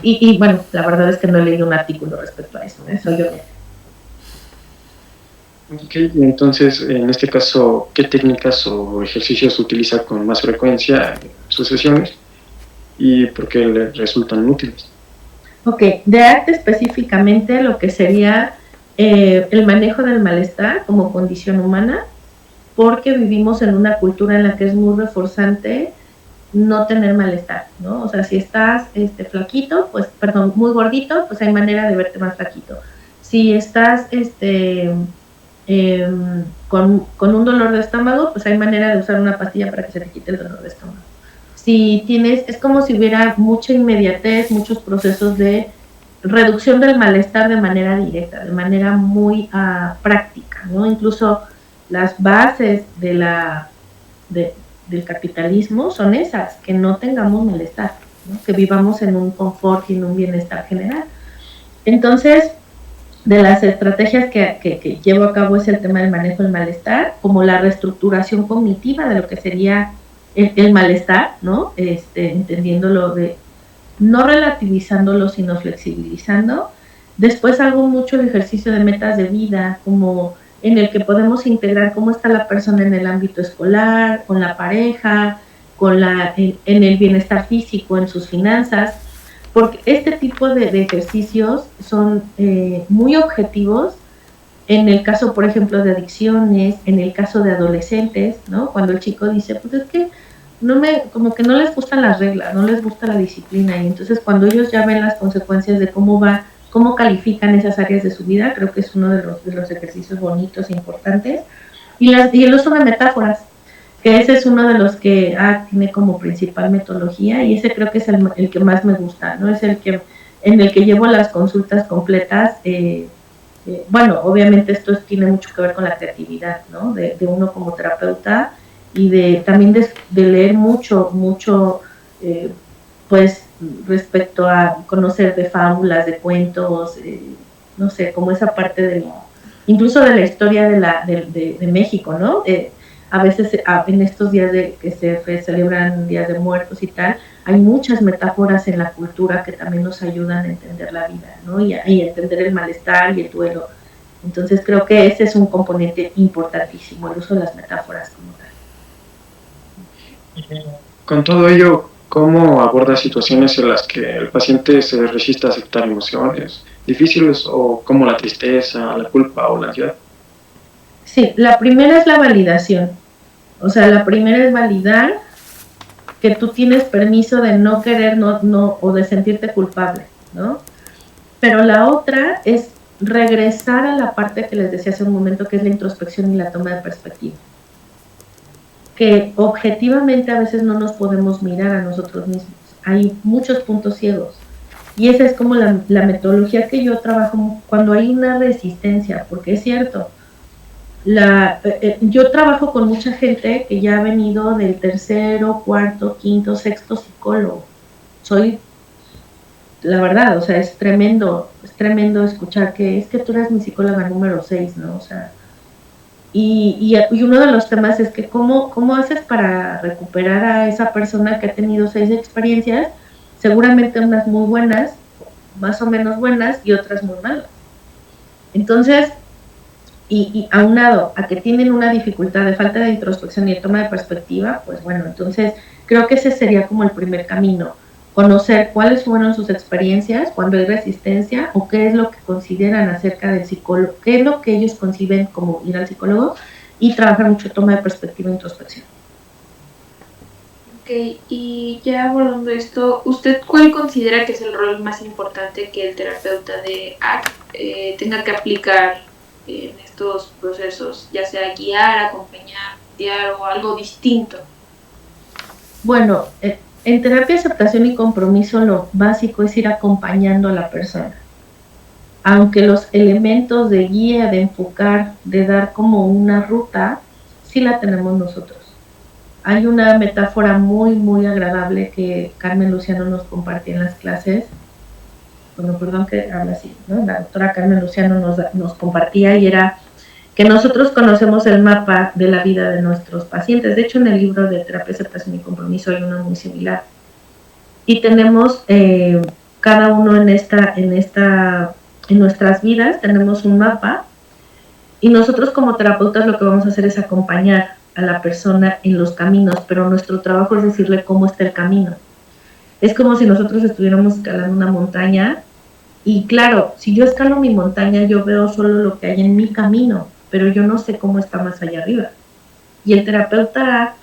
Y bueno, la verdad es que no he leído un artículo respecto a eso. Eso yo... Ok, entonces en este caso, ¿qué técnicas o ejercicios utiliza con más frecuencia en sus sesiones y por qué le resultan útiles? Ok, de ACT específicamente lo que sería el manejo del malestar como condición humana, porque vivimos en una cultura en la que es muy reforzante no tener malestar, ¿no? O sea, si estás flaquito, pues, perdón, muy gordito, pues hay manera de verte más flaquito. Si estás con un dolor de estómago, pues hay manera de usar una pastilla para que se te quite el dolor de estómago. Si tienes, es como si hubiera mucha inmediatez, muchos procesos de reducción del malestar de manera directa, de manera muy práctica, ¿no? Incluso las bases del capitalismo son esas, que no tengamos malestar, ¿no? Que vivamos en un confort y en un bienestar general. Entonces, de las estrategias que llevo a cabo es el tema del manejo del malestar, como la reestructuración cognitiva de lo que sería el malestar, ¿no? Entendiéndolo no relativizándolo, sino flexibilizando. Después hago mucho el ejercicio de metas de vida, como en el que podemos integrar cómo está la persona en el ámbito escolar, con la pareja, en el bienestar físico, en sus finanzas, porque este tipo de ejercicios son muy objetivos en el caso, por ejemplo, de adicciones, en el caso de adolescentes, ¿no? Cuando el chico dice, pues es que como que no les gustan las reglas, no les gusta la disciplina, y entonces cuando ellos ya ven las consecuencias de cómo califican esas áreas de su vida, creo que es uno de los ejercicios bonitos e importantes, y el uso de metáforas, que ese es uno de los que tiene como principal metodología, y ese creo que es el que más me gusta, ¿no? Es en el que llevo las consultas completas. Bueno, obviamente esto tiene mucho que ver con la creatividad, ¿no? De uno como terapeuta, y también de leer mucho, pues respecto a conocer de fábulas, de cuentos, no sé, como esa parte incluso de la historia de México, ¿no? A veces en estos días que se celebran días de muertos y tal, hay muchas metáforas en la cultura que también nos ayudan a entender la vida, ¿no? Y a entender el malestar y el duelo. Entonces creo que ese es un componente importantísimo, el uso de las metáforas como tal. Con todo ello, ¿cómo aborda situaciones en las que el paciente se resiste a aceptar emociones difíciles o como la tristeza, la culpa o la ansiedad? Sí, la primera es la validación. O sea, la primera es validar que tú tienes permiso de no querer o de sentirte culpable, ¿no? Pero la otra es regresar a la parte que les decía hace un momento, que es la introspección y la toma de perspectiva. Que objetivamente a veces no nos podemos mirar a nosotros mismos. Hay muchos puntos ciegos. Y esa es como la metodología que yo trabajo cuando hay una resistencia, porque es cierto, yo trabajo con mucha gente que ya ha venido del tercero, cuarto, quinto, sexto psicólogo. La verdad, o sea, es tremendo escuchar que es que tú eres mi psicóloga número 6, ¿no? O sea, Y uno de los temas es que cómo haces para recuperar a esa persona que ha tenido 6 experiencias, seguramente unas muy buenas, más o menos buenas y otras muy malas. Entonces, y aunado a que tienen una dificultad de falta de introspección y de toma de perspectiva, pues bueno, entonces creo que ese sería como el primer camino, conocer cuáles fueron sus experiencias, cuando hay resistencia o qué es lo que consideran acerca del psicólogo, qué es lo que ellos conciben como ir al psicólogo y trabajar mucho toma de perspectiva e introspección. Ok, y ya abordando esto, ¿usted cuál considera que es el rol más importante que el terapeuta de ACT tenga que aplicar en estos procesos, ya sea guiar, acompañar, guiar o algo distinto? Bueno, en terapia de aceptación y compromiso lo básico es ir acompañando a la persona. Aunque los elementos de guía, de enfocar, de dar como una ruta, sí la tenemos nosotros. Hay una metáfora muy, muy agradable que Carmen Luciano nos compartía en las clases. Bueno, perdón que habla así, ¿no? La doctora Carmen Luciano nos compartía y era que nosotros conocemos el mapa de la vida de nuestros pacientes. De hecho, en el libro de Terapia, Aceptación y Compromiso hay uno muy similar. Y tenemos cada uno en nuestras vidas, tenemos un mapa y nosotros como terapeutas lo que vamos a hacer es acompañar a la persona en los caminos, pero nuestro trabajo es decirle cómo está el camino. Es como si nosotros estuviéramos escalando una montaña y claro, si yo escalo mi montaña yo veo solo lo que hay en mi camino, pero yo no sé cómo está más allá arriba. Y el terapeuta ACT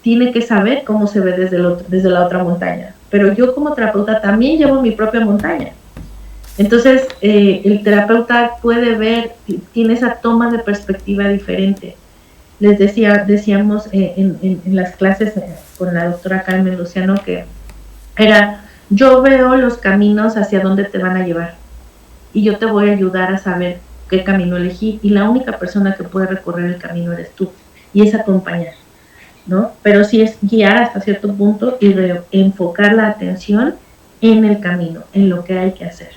tiene que saber cómo se ve desde la otra montaña, pero yo como terapeuta también llevo mi propia montaña. Entonces, el terapeuta puede ver, tiene esa toma de perspectiva diferente. Decíamos en las clases con la doctora Carmen Luciano que era, yo veo los caminos hacia dónde te van a llevar y yo te voy a ayudar a saber qué camino elegir y la única persona que puede recorrer el camino eres tú y es acompañar, ¿no? Pero sí es guiar hasta cierto punto y enfocar la atención en el camino, en lo que hay que hacer.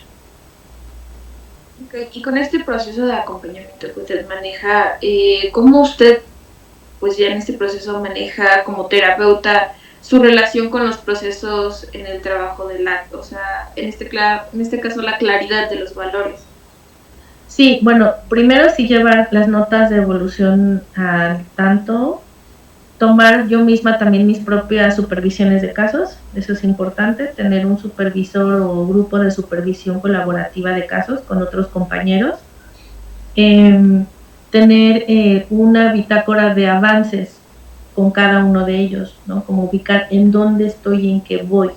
Okay. Y con este proceso de acompañamiento que usted maneja, ¿cómo usted, pues ya en este proceso maneja como terapeuta su relación con los procesos en el trabajo del ACT? O sea, en este caso la claridad de los valores. Sí, bueno, primero sí llevar las notas de evolución al tanto, tomar yo misma también mis propias supervisiones de casos, eso es importante, tener un supervisor o grupo de supervisión colaborativa de casos con otros compañeros, tener una bitácora de avances con cada uno de ellos, ¿no? Como ubicar en dónde estoy y en qué voy.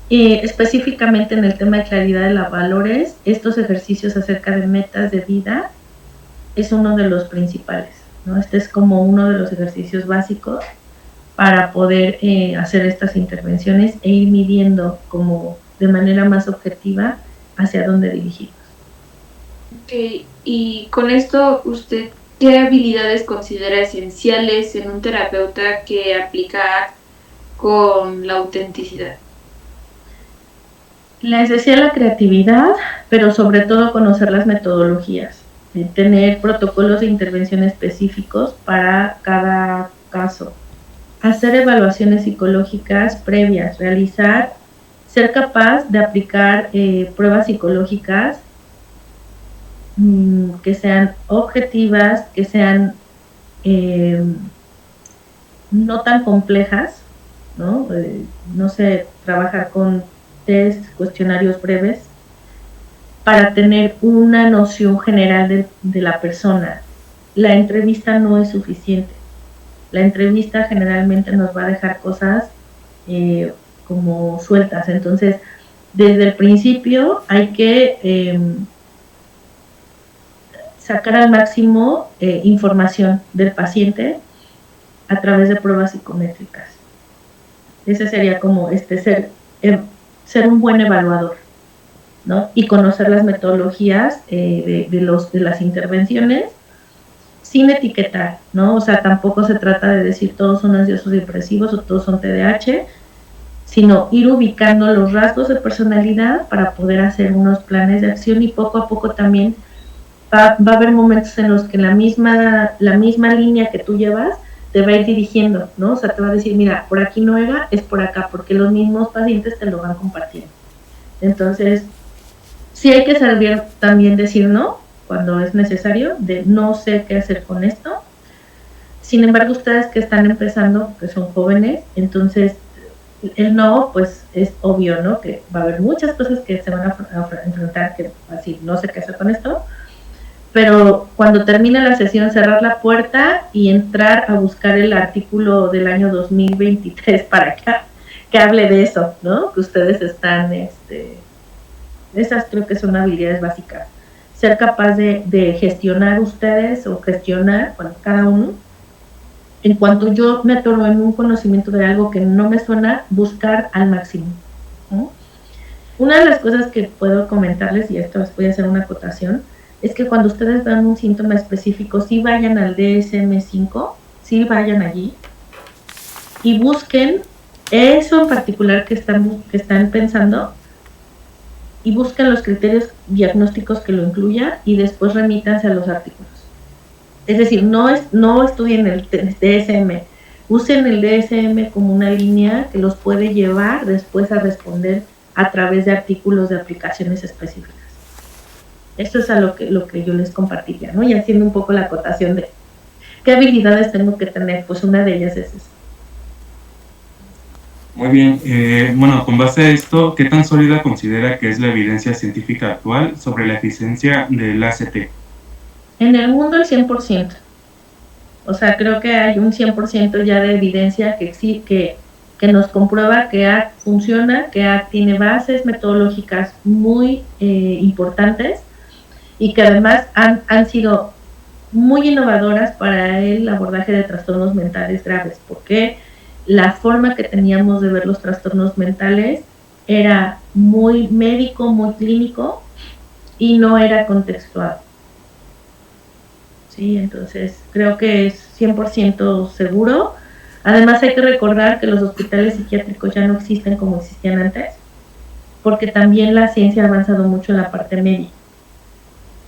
Específicamente en el tema de claridad de los valores, estos ejercicios acerca de metas de vida es uno de los principales, ¿no? Este es como uno de los ejercicios básicos para poder hacer estas intervenciones e ir midiendo como de manera más objetiva hacia dónde dirigirnos. Okay. Y con esto, ¿usted qué habilidades considera esenciales en un terapeuta que aplica ACT con la autenticidad? La esencial la creatividad, pero sobre todo conocer las metodologías, tener protocolos de intervención específicos para cada caso, hacer evaluaciones psicológicas previas, ser capaz de aplicar pruebas psicológicas que sean objetivas, que sean no tan complejas, ¿no? No sé, trabajar con test, cuestionarios breves, para tener una noción general de la persona. La entrevista no es suficiente. La entrevista generalmente nos va a dejar cosas como sueltas. Entonces, desde el principio hay que sacar al máximo información del paciente a través de pruebas psicométricas. Ese sería como ser un buen evaluador, ¿no? Y conocer las metodologías de las intervenciones sin etiquetar, ¿no? O sea, tampoco se trata de decir todos son ansiosos depresivos o todos son TDAH, sino ir ubicando los rasgos de personalidad para poder hacer unos planes de acción y poco a poco también va a haber momentos en los que la misma línea que tú llevas te va a ir dirigiendo, ¿no? O sea, te va a decir, mira, por aquí no era, es por acá, porque los mismos pacientes te lo van compartiendo. Entonces, sí hay que saber también decir no cuando es necesario, de no sé qué hacer con esto. Sin embargo, ustedes que están empezando, que son jóvenes, entonces el no, pues es obvio, ¿no? Que va a haber muchas cosas que se van a enfrentar, que así, no sé qué hacer con esto, pero cuando termine la sesión, cerrar la puerta y entrar a buscar el artículo del año 2023 para acá, que hable de eso, ¿no? Que ustedes están, esas creo que son habilidades básicas. Ser capaz de gestionar ustedes o gestionar, bueno, cada uno. En cuanto yo me atoro en un conocimiento de algo que no me suena, buscar al máximo, ¿no? Una de las cosas que puedo comentarles, y esto voy a hacer una acotación, es que cuando ustedes vean un síntoma específico, sí vayan al DSM-5, sí vayan allí y busquen eso en particular que están pensando y busquen los criterios diagnósticos que lo incluyan y después remítanse a los artículos. Es decir, no estudien el DSM, usen el DSM como una línea que los puede llevar después a responder a través de artículos de aplicaciones específicas. Esto es a lo que yo les compartiría, ¿no? Y haciendo un poco la acotación de qué habilidades tengo que tener, pues una de ellas es esa. Muy bien, bueno, con base a esto, ¿qué tan sólida considera que es la evidencia científica actual sobre la eficiencia del ACT? En el mundo el 100%. O sea, creo que hay un 100% ya de evidencia que nos comprueba que ACT funciona, que ACT tiene bases metodológicas muy importantes y que además han sido muy innovadoras para el abordaje de trastornos mentales graves, porque la forma que teníamos de ver los trastornos mentales era muy médico, muy clínico y no era contextual. Sí, entonces creo que es 100% seguro. Además hay que recordar que los hospitales psiquiátricos ya no existen como existían antes, porque también la ciencia ha avanzado mucho en la parte médica,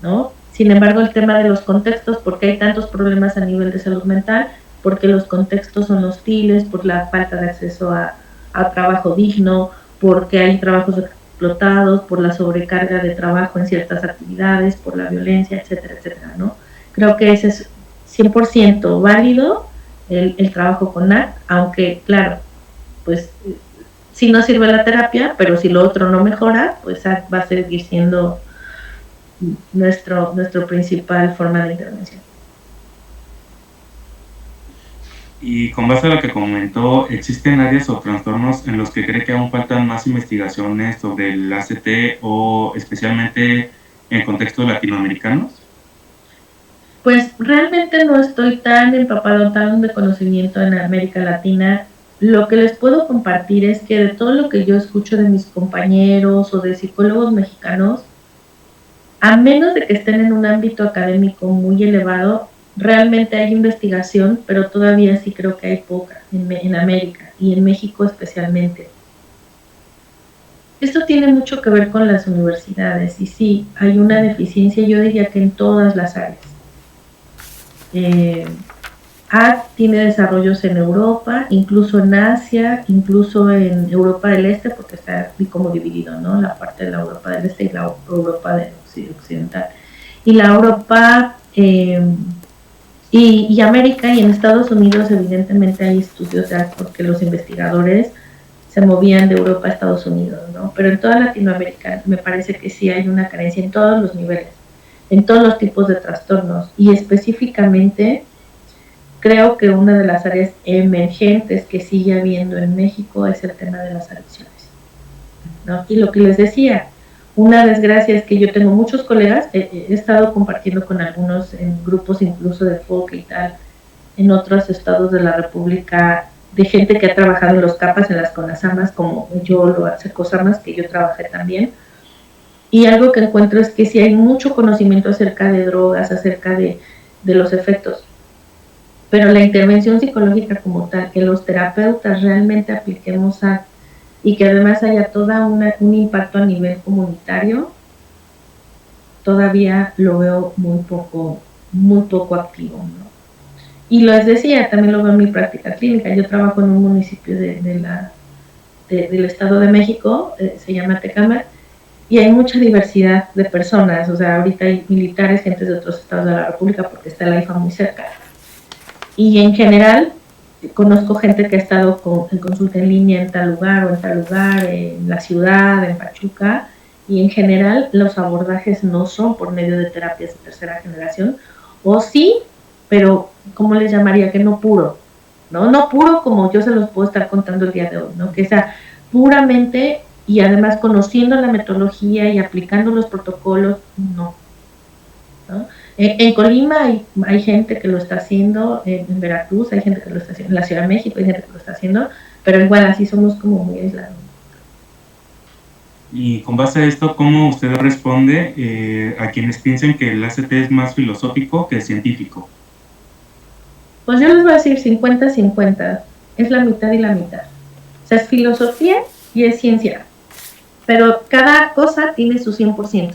¿no? Sin embargo, el tema de los contextos, porque hay tantos problemas a nivel de salud mental, porque los contextos son hostiles, por la falta de acceso a trabajo digno, porque hay trabajos explotados, por la sobrecarga de trabajo en ciertas actividades, por la violencia, etcétera, etcétera, ¿no? Creo que ese es 100% válido el trabajo con ACT, aunque, claro, pues sí no sirve la terapia, pero si lo otro no mejora, pues ACT va a seguir siendo nuestro principal forma de intervención. Y con base a lo que comentó, ¿existen áreas o trastornos en los que cree que aún faltan más investigaciones sobre el ACT o especialmente en contextos latinoamericanos? Pues realmente no estoy tan empapado, tan de conocimiento en América Latina. Lo que les puedo compartir es que de todo lo que yo escucho de mis compañeros o de psicólogos mexicanos, a menos de que estén en un ámbito académico muy elevado, realmente hay investigación, pero todavía sí creo que hay poca en América y en México especialmente. Esto tiene mucho que ver con las universidades y sí, hay una deficiencia, yo diría que en todas las áreas. ACT tiene desarrollos en Europa, incluso en Asia, incluso en Europa del Este, porque está como dividido, ¿no? La parte de la Europa del Este y la Europa del Occidental. Y la Europa y América y en Estados Unidos evidentemente hay estudios de ACT porque los investigadores se movían de Europa a Estados Unidos, ¿no? Pero en toda Latinoamérica me parece que sí hay una carencia en todos los niveles, en todos los tipos de trastornos y específicamente creo que una de las áreas emergentes que sigue habiendo en México es el tema de las adicciones, ¿no? Y lo que les decía, una desgracia es que yo tengo muchos colegas, he estado compartiendo con algunos en grupos incluso de folk y tal, en otros estados de la República, de gente que ha trabajado en los CAPAS, en las CONASAMAS, como yo lo hace COSAMAS, que yo trabajé también. Y algo que encuentro es que sí hay mucho conocimiento acerca de drogas, acerca de los efectos, pero la intervención psicológica como tal, que los terapeutas realmente apliquemos y que además haya todo un impacto a nivel comunitario, todavía lo veo muy poco activo, ¿no? Y les decía, también lo veo en mi práctica clínica. Yo trabajo en un municipio del Estado de México, se llama Tecámac, y hay mucha diversidad de personas. O sea, ahorita hay militares, gente de otros estados de la República, porque está la IFA muy cerca. Y en general, conozco gente que ha estado en consulta en línea en tal lugar o en tal lugar, en la ciudad, en Pachuca, y en general los abordajes no son por medio de terapias de tercera generación, o sí, pero ¿cómo les llamaría? Que no puro, ¿no? No puro como yo se los puedo estar contando el día de hoy, ¿no? Que sea puramente, y además conociendo la metodología y aplicando los protocolos, no, ¿no? En Colima hay gente que lo está haciendo, en Veracruz hay gente que lo está haciendo, en la Ciudad de México hay gente que lo está haciendo, pero igual así somos como muy aislados. Y con base a esto, ¿cómo usted responde a quienes piensan que el ACT es más filosófico que científico? Pues yo les voy a decir 50-50, es la mitad y la mitad. O sea, es filosofía y es ciencia, pero cada cosa tiene su 100%.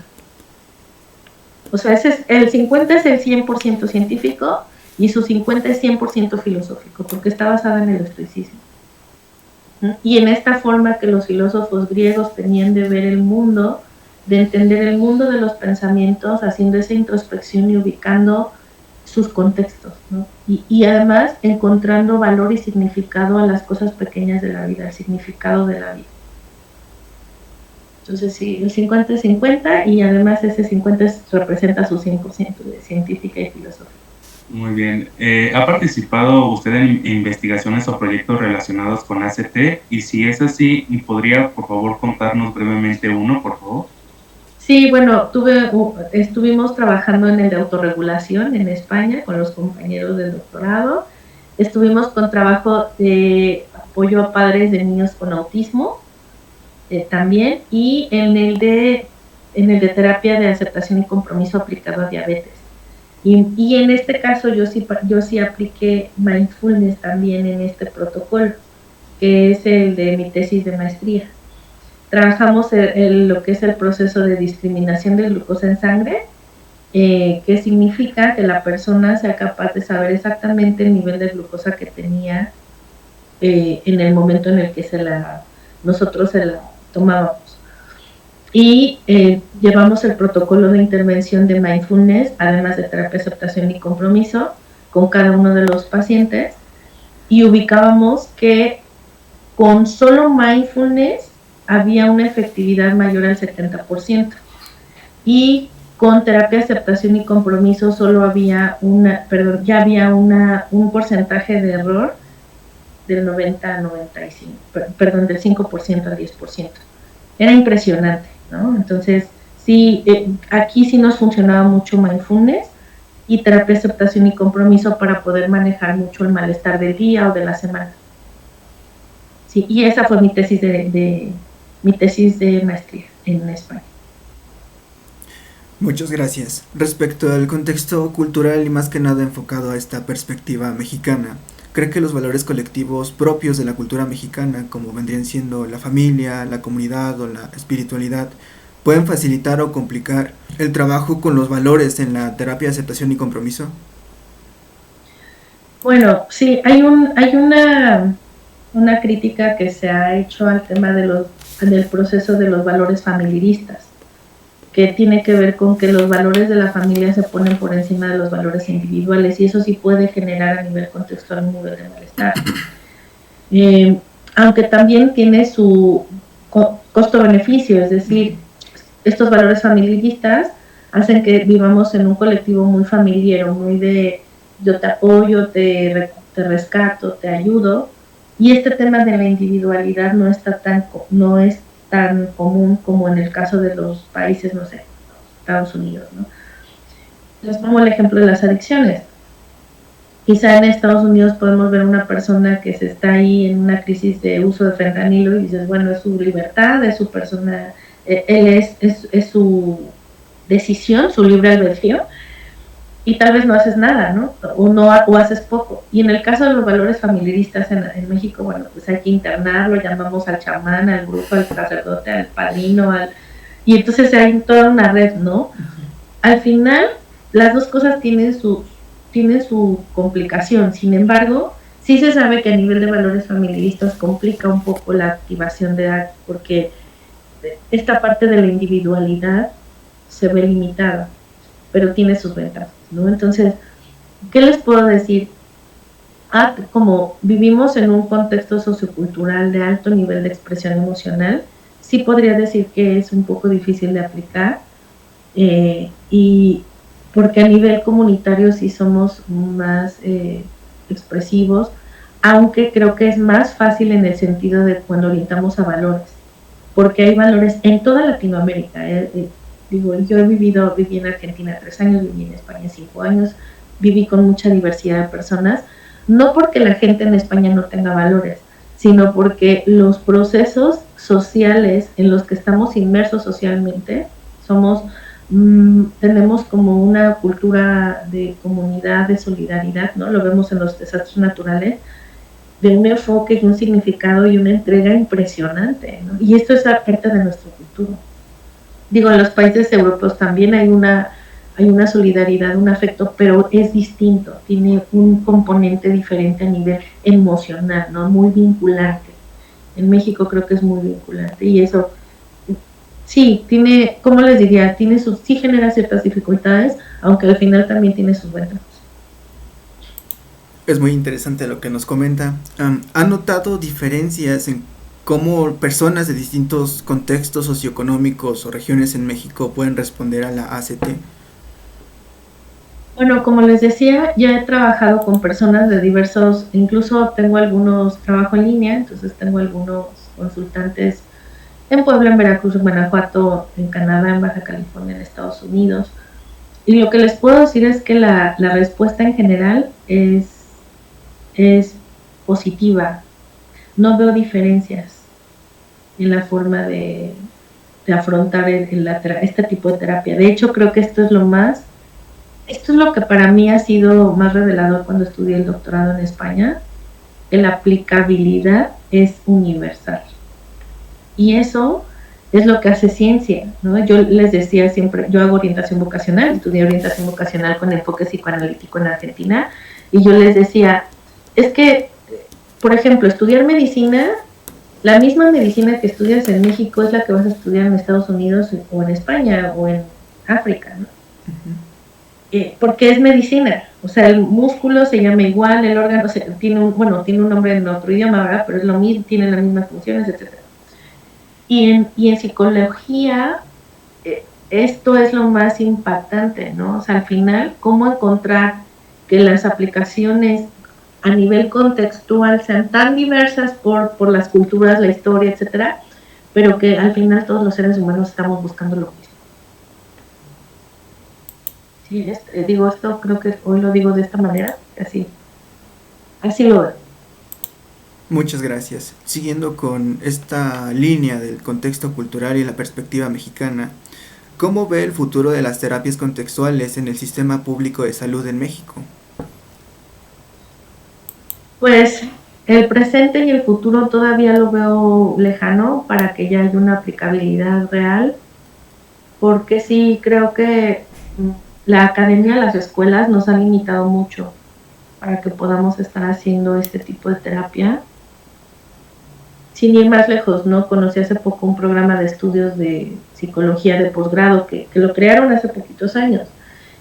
O sea, el 50 es el 100% científico y su 50 es 100% filosófico, porque está basada en el estoicismo. Y en esta forma que los filósofos griegos tenían de ver el mundo, de entender el mundo de los pensamientos, haciendo esa introspección y ubicando sus contextos, ¿no? Y además encontrando valor y significado a las cosas pequeñas de la vida, el significado de la vida. Entonces sí, el 50 es 50 y además ese 50 representa su 100% de científica y filosófica. Muy bien. ¿Ha participado usted en investigaciones o proyectos relacionados con ACT? Y si es así, ¿podría por favor contarnos brevemente uno, por favor? Sí, bueno, estuvimos trabajando en el de autorregulación en España con los compañeros del doctorado. Estuvimos con trabajo de apoyo a padres de niños con autismo también, y en el de terapia de aceptación y compromiso aplicado a diabetes. Y en este caso yo sí apliqué mindfulness también en este protocolo, que es el de mi tesis de maestría. Trabajamos lo que es el proceso de discriminación de glucosa en sangre, que significa que la persona sea capaz de saber exactamente el nivel de glucosa que tenía en el momento en el que nosotros se la tomábamos. Y llevamos el protocolo de intervención de mindfulness, además de terapia, aceptación y compromiso, con cada uno de los pacientes, y ubicábamos que con solo mindfulness había una efectividad mayor al 70%, y con terapia, aceptación y compromiso solo había ya había un porcentaje de error del 90 a 95, del 5% al 10%. Era impresionante, ¿no? Entonces, sí, aquí sí nos funcionaba mucho mindfulness y terapia, aceptación y compromiso para poder manejar mucho el malestar del día o de la semana. Sí, y esa fue mi tesis de maestría en España. Muchas gracias. Respecto al contexto cultural y más que nada enfocado a esta perspectiva mexicana, ¿cree que los valores colectivos propios de la cultura mexicana, como vendrían siendo la familia, la comunidad o la espiritualidad, pueden facilitar o complicar el trabajo con los valores en la terapia de aceptación y compromiso? Bueno, sí, hay una crítica que se ha hecho al tema del proceso de los valores familiaristas, que tiene que ver con que los valores de la familia se ponen por encima de los valores individuales, y eso sí puede generar a nivel contextual un nivel de malestar. Aunque también tiene su costo-beneficio, es decir, estos valores familiaristas hacen que vivamos en un colectivo muy familiar, muy de yo te apoyo, te rescato, te ayudo, y este tema de la individualidad no es tan común como en el caso de los países, no sé, Estados Unidos, ¿no? Les pongo el ejemplo de las adicciones. Quizá en Estados Unidos podemos ver una persona que se está ahí en una crisis de uso de fentanilo y dices, bueno, es su libertad, es su persona, es su decisión, su libre albedrío, y tal vez no haces nada, ¿no? O haces poco. Y en el caso de los valores familiaristas en México, bueno, pues hay que internarlo, llamamos al chamán, al brujo, al sacerdote, al padrino, y entonces hay toda una red, ¿no? al final las dos cosas tienen su complicación. Sin embargo, sí se sabe que a nivel de valores familiaristas complica un poco la activación de ACT, porque esta parte de la individualidad se ve limitada, pero tiene sus ventajas, ¿no? Entonces, ¿qué les puedo decir? Como vivimos en un contexto sociocultural de alto nivel de expresión emocional, sí podría decir que es un poco difícil de aplicar, y porque a nivel comunitario sí somos más expresivos, aunque creo que es más fácil en el sentido de cuando orientamos a valores, porque hay valores en toda Latinoamérica. Digo, yo viví en Argentina 3 años, viví en España 5 años, viví con mucha diversidad de personas, no porque la gente en España no tenga valores, sino porque los procesos sociales en los que estamos inmersos socialmente, tenemos como una cultura de comunidad, de solidaridad, ¿no? Lo vemos en los desastres naturales, de un enfoque y un significado y una entrega impresionante, ¿no? Y esto es parte de nuestra cultura. Digo, en los países europeos también hay una solidaridad, un afecto, pero es distinto, tiene un componente diferente a nivel emocional, ¿no? Muy vinculante. En México creo que es muy vinculante, y eso sí tiene, ¿cómo les diría? Sí genera ciertas dificultades, aunque al final también tiene sus ventajas. Es muy interesante lo que nos comenta. ¿Han notado diferencias en cómo personas de distintos contextos socioeconómicos o regiones en México pueden responder a la ACT? Bueno, como les decía, ya he trabajado con personas de diversos, incluso tengo algunos, trabajo en línea, entonces tengo algunos consultantes en Puebla, en Veracruz, en Guanajuato, en Canadá, en Baja California, en Estados Unidos. Y lo que les puedo decir es que la respuesta en general es positiva. No veo diferencias en la forma de afrontar este tipo de terapia. De hecho, creo que esto es lo que para mí ha sido más revelador cuando estudié el doctorado en España, que la aplicabilidad es universal. Y eso es lo que hace ciencia, ¿no? Yo les decía siempre, yo hago orientación vocacional, estudié orientación vocacional con enfoque psicoanalítico en Argentina, y yo les decía, es que, por ejemplo, estudiar medicina, la misma medicina que estudias en México es la que vas a estudiar en Estados Unidos o en España o en África, ¿no? Porque es medicina, o sea, el músculo se llama igual, el órgano tiene un nombre en otro idioma, ¿verdad? Pero es lo mismo, tiene las mismas funciones, etc. Y en psicología, esto es lo más impactante, ¿no? O sea, al final, cómo encontrar que las aplicaciones a nivel contextual sean tan diversas por las culturas, la historia, etcétera, pero que al final todos los seres humanos estamos buscando lo mismo. Sí, digo esto, creo que hoy lo digo de esta manera, así lo veo. Muchas gracias. Siguiendo con esta línea del contexto cultural y la perspectiva mexicana, ¿cómo ve el futuro de las terapias contextuales en el sistema público de salud en México? Pues el presente y el futuro todavía lo veo lejano para que ya haya una aplicabilidad real, porque sí creo que la academia, las escuelas nos han limitado mucho para que podamos estar haciendo este tipo de terapia. Sin ir más lejos, ¿no? Conocí hace poco un programa de estudios de psicología de posgrado que lo crearon hace poquitos años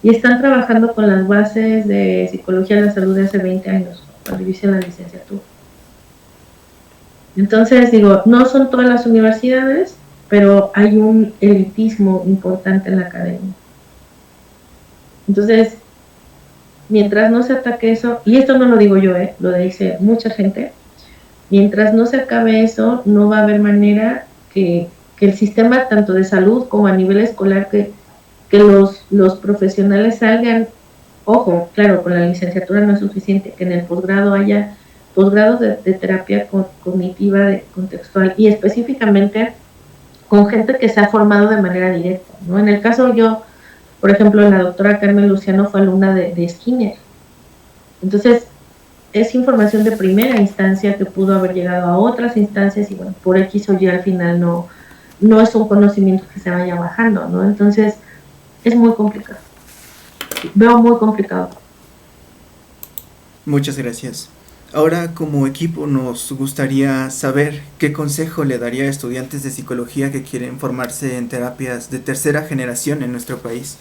y están trabajando con las bases de psicología de la salud de hace 20 años, cuando hice la licenciatura. Entonces, digo, no son todas las universidades, pero hay un elitismo importante en la academia. Entonces, mientras no se ataque eso, y esto no lo digo yo, lo dice mucha gente, mientras no se acabe eso, no va a haber manera que el sistema tanto de salud como a nivel escolar, que los profesionales salgan, ojo, claro, con la licenciatura no es suficiente, que en el posgrado haya posgrados de terapia cognitiva contextual y específicamente con gente que se ha formado de manera directa, ¿no? En el caso yo, por ejemplo, la doctora Carmen Luciano fue alumna de Skinner. Entonces, es información de primera instancia que pudo haber llegado a otras instancias y bueno, por X o Y al final no es un conocimiento que se vaya bajando, ¿no? Entonces, es muy complicado. Veo muy complicado. Muchas gracias. Ahora, como equipo, nos gustaría saber qué consejo le daría a estudiantes de psicología que quieren formarse en terapias de tercera generación en nuestro país.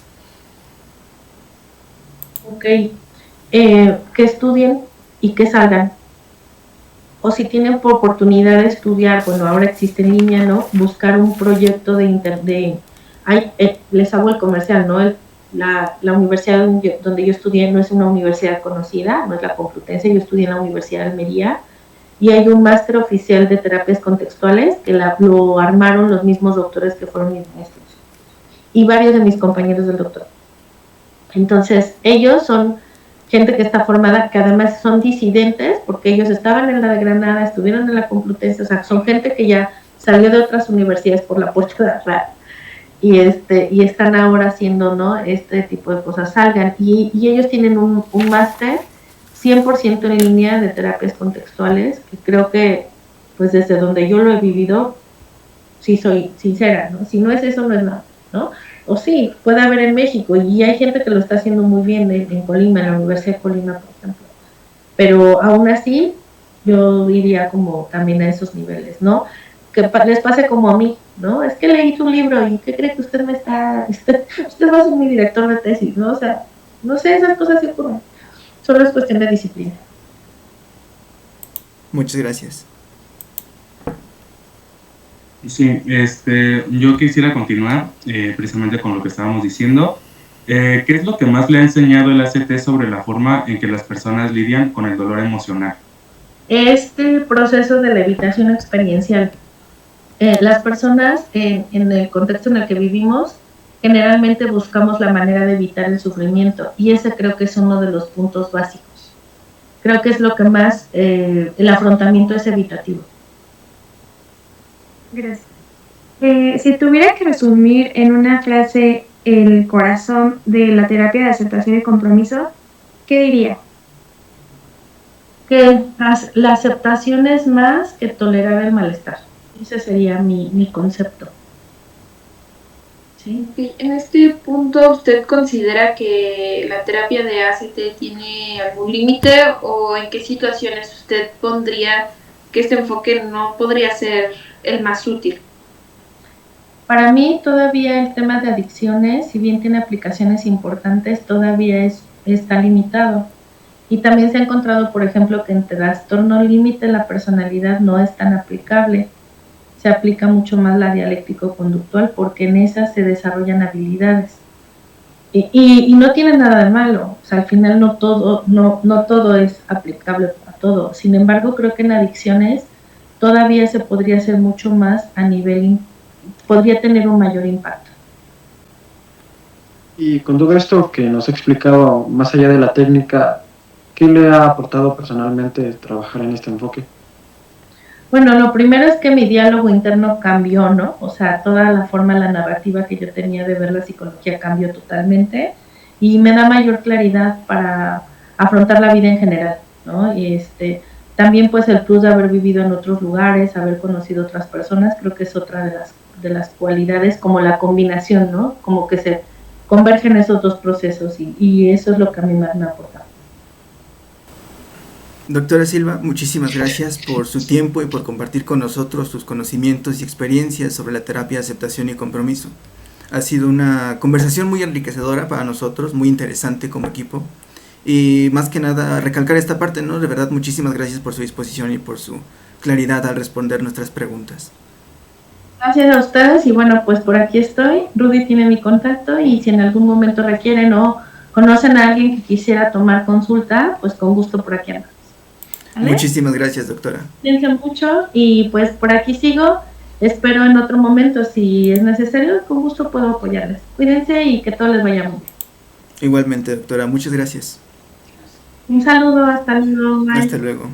Ok, que estudien y que salgan. O si tienen por oportunidad de estudiar, bueno, ahora existe en línea, ¿no? Buscar un proyecto les hago el comercial, ¿no? La universidad donde yo estudié no es una universidad conocida, no es la Complutense, yo estudié en la Universidad de Almería, y hay un máster oficial de terapias contextuales que lo armaron los mismos doctores que fueron mis maestros, y varios de mis compañeros del doctor. Entonces, ellos son gente que está formada, que además son disidentes, porque ellos estaban en la de Granada, estuvieron en la Complutense, o sea, son gente que ya salió de otras universidades por la puerta de atrás, y están ahora haciendo, ¿no?, este tipo de cosas, salgan, y ellos tienen un máster 100% en línea de terapias contextuales, que creo que, pues desde donde yo lo he vivido, sí soy sincera, ¿no? Si no es eso, no es nada, ¿no? O sí, puede haber en México, y hay gente que lo está haciendo muy bien en Colima, en la Universidad de Colima, por ejemplo. Pero aún así, yo iría como también a esos niveles, ¿no? Que les pase como a mí, ¿no? Es que leí tu libro y ¿qué cree que usted me está... usted va a ser mi director de tesis, ¿no? O sea, no sé, esas cosas sí ocurren. Solo es cuestión de disciplina. Muchas gracias. Sí, yo quisiera continuar precisamente con lo que estábamos diciendo. ¿Qué es lo que más le ha enseñado el ACT sobre la forma en que las personas lidian con el dolor emocional? Este proceso de levitación experiencial. Las personas en el contexto en el que vivimos generalmente buscamos la manera de evitar el sufrimiento, y ese creo que es uno de los puntos básicos. Creo que es lo que más, el afrontamiento es evitativo. Gracias. Si tuviera que resumir en una frase el corazón de la terapia de aceptación y compromiso, ¿qué diría? Que la aceptación es más que tolerar el malestar. Ese sería mi concepto. ¿Sí? En este punto, ¿usted considera que la terapia de ACT tiene algún límite, o en qué situaciones usted pondría que este enfoque no podría ser el más útil? Para mí todavía el tema de adicciones, si bien tiene aplicaciones importantes, todavía está limitado. Y también se ha encontrado, por ejemplo, que en trastorno límite la personalidad no es tan aplicable. Se aplica mucho más la dialéctico-conductual, porque en esa se desarrollan habilidades. Y no tiene nada de malo, o sea, al final no todo es aplicable a todo. Sin embargo, creo que en adicciones todavía se podría hacer mucho más a nivel, podría tener un mayor impacto. Y con todo esto que nos ha explicado, más allá de la técnica, ¿qué le ha aportado personalmente trabajar en este enfoque? Bueno, lo primero es que mi diálogo interno cambió, ¿no? O sea, toda la forma, la narrativa que yo tenía de ver la psicología cambió totalmente, y me da mayor claridad para afrontar la vida en general, ¿no? Y también pues el plus de haber vivido en otros lugares, haber conocido otras personas, creo que es otra de las cualidades, como la combinación, ¿no? Como que se convergen esos dos procesos, y eso es lo que a mí más me ha aportado. Doctora Silva, muchísimas gracias por su tiempo y por compartir con nosotros sus conocimientos y experiencias sobre la terapia de aceptación y compromiso. Ha sido una conversación muy enriquecedora para nosotros, muy interesante como equipo. Y más que nada, recalcar esta parte, ¿no? De verdad, muchísimas gracias por su disposición y por su claridad al responder nuestras preguntas. Gracias a ustedes, y bueno, pues por aquí estoy. Rudy tiene mi contacto, y si en algún momento requieren o conocen a alguien que quisiera tomar consulta, pues con gusto por aquí andamos. ¿Vale? Muchísimas gracias, doctora. Cuídense mucho, y pues por aquí sigo. Espero en otro momento, si es necesario, con gusto puedo apoyarles. Cuídense y que todo les vaya muy bien. Igualmente, doctora, muchas gracias. Un saludo, hasta luego. Bye. Hasta luego.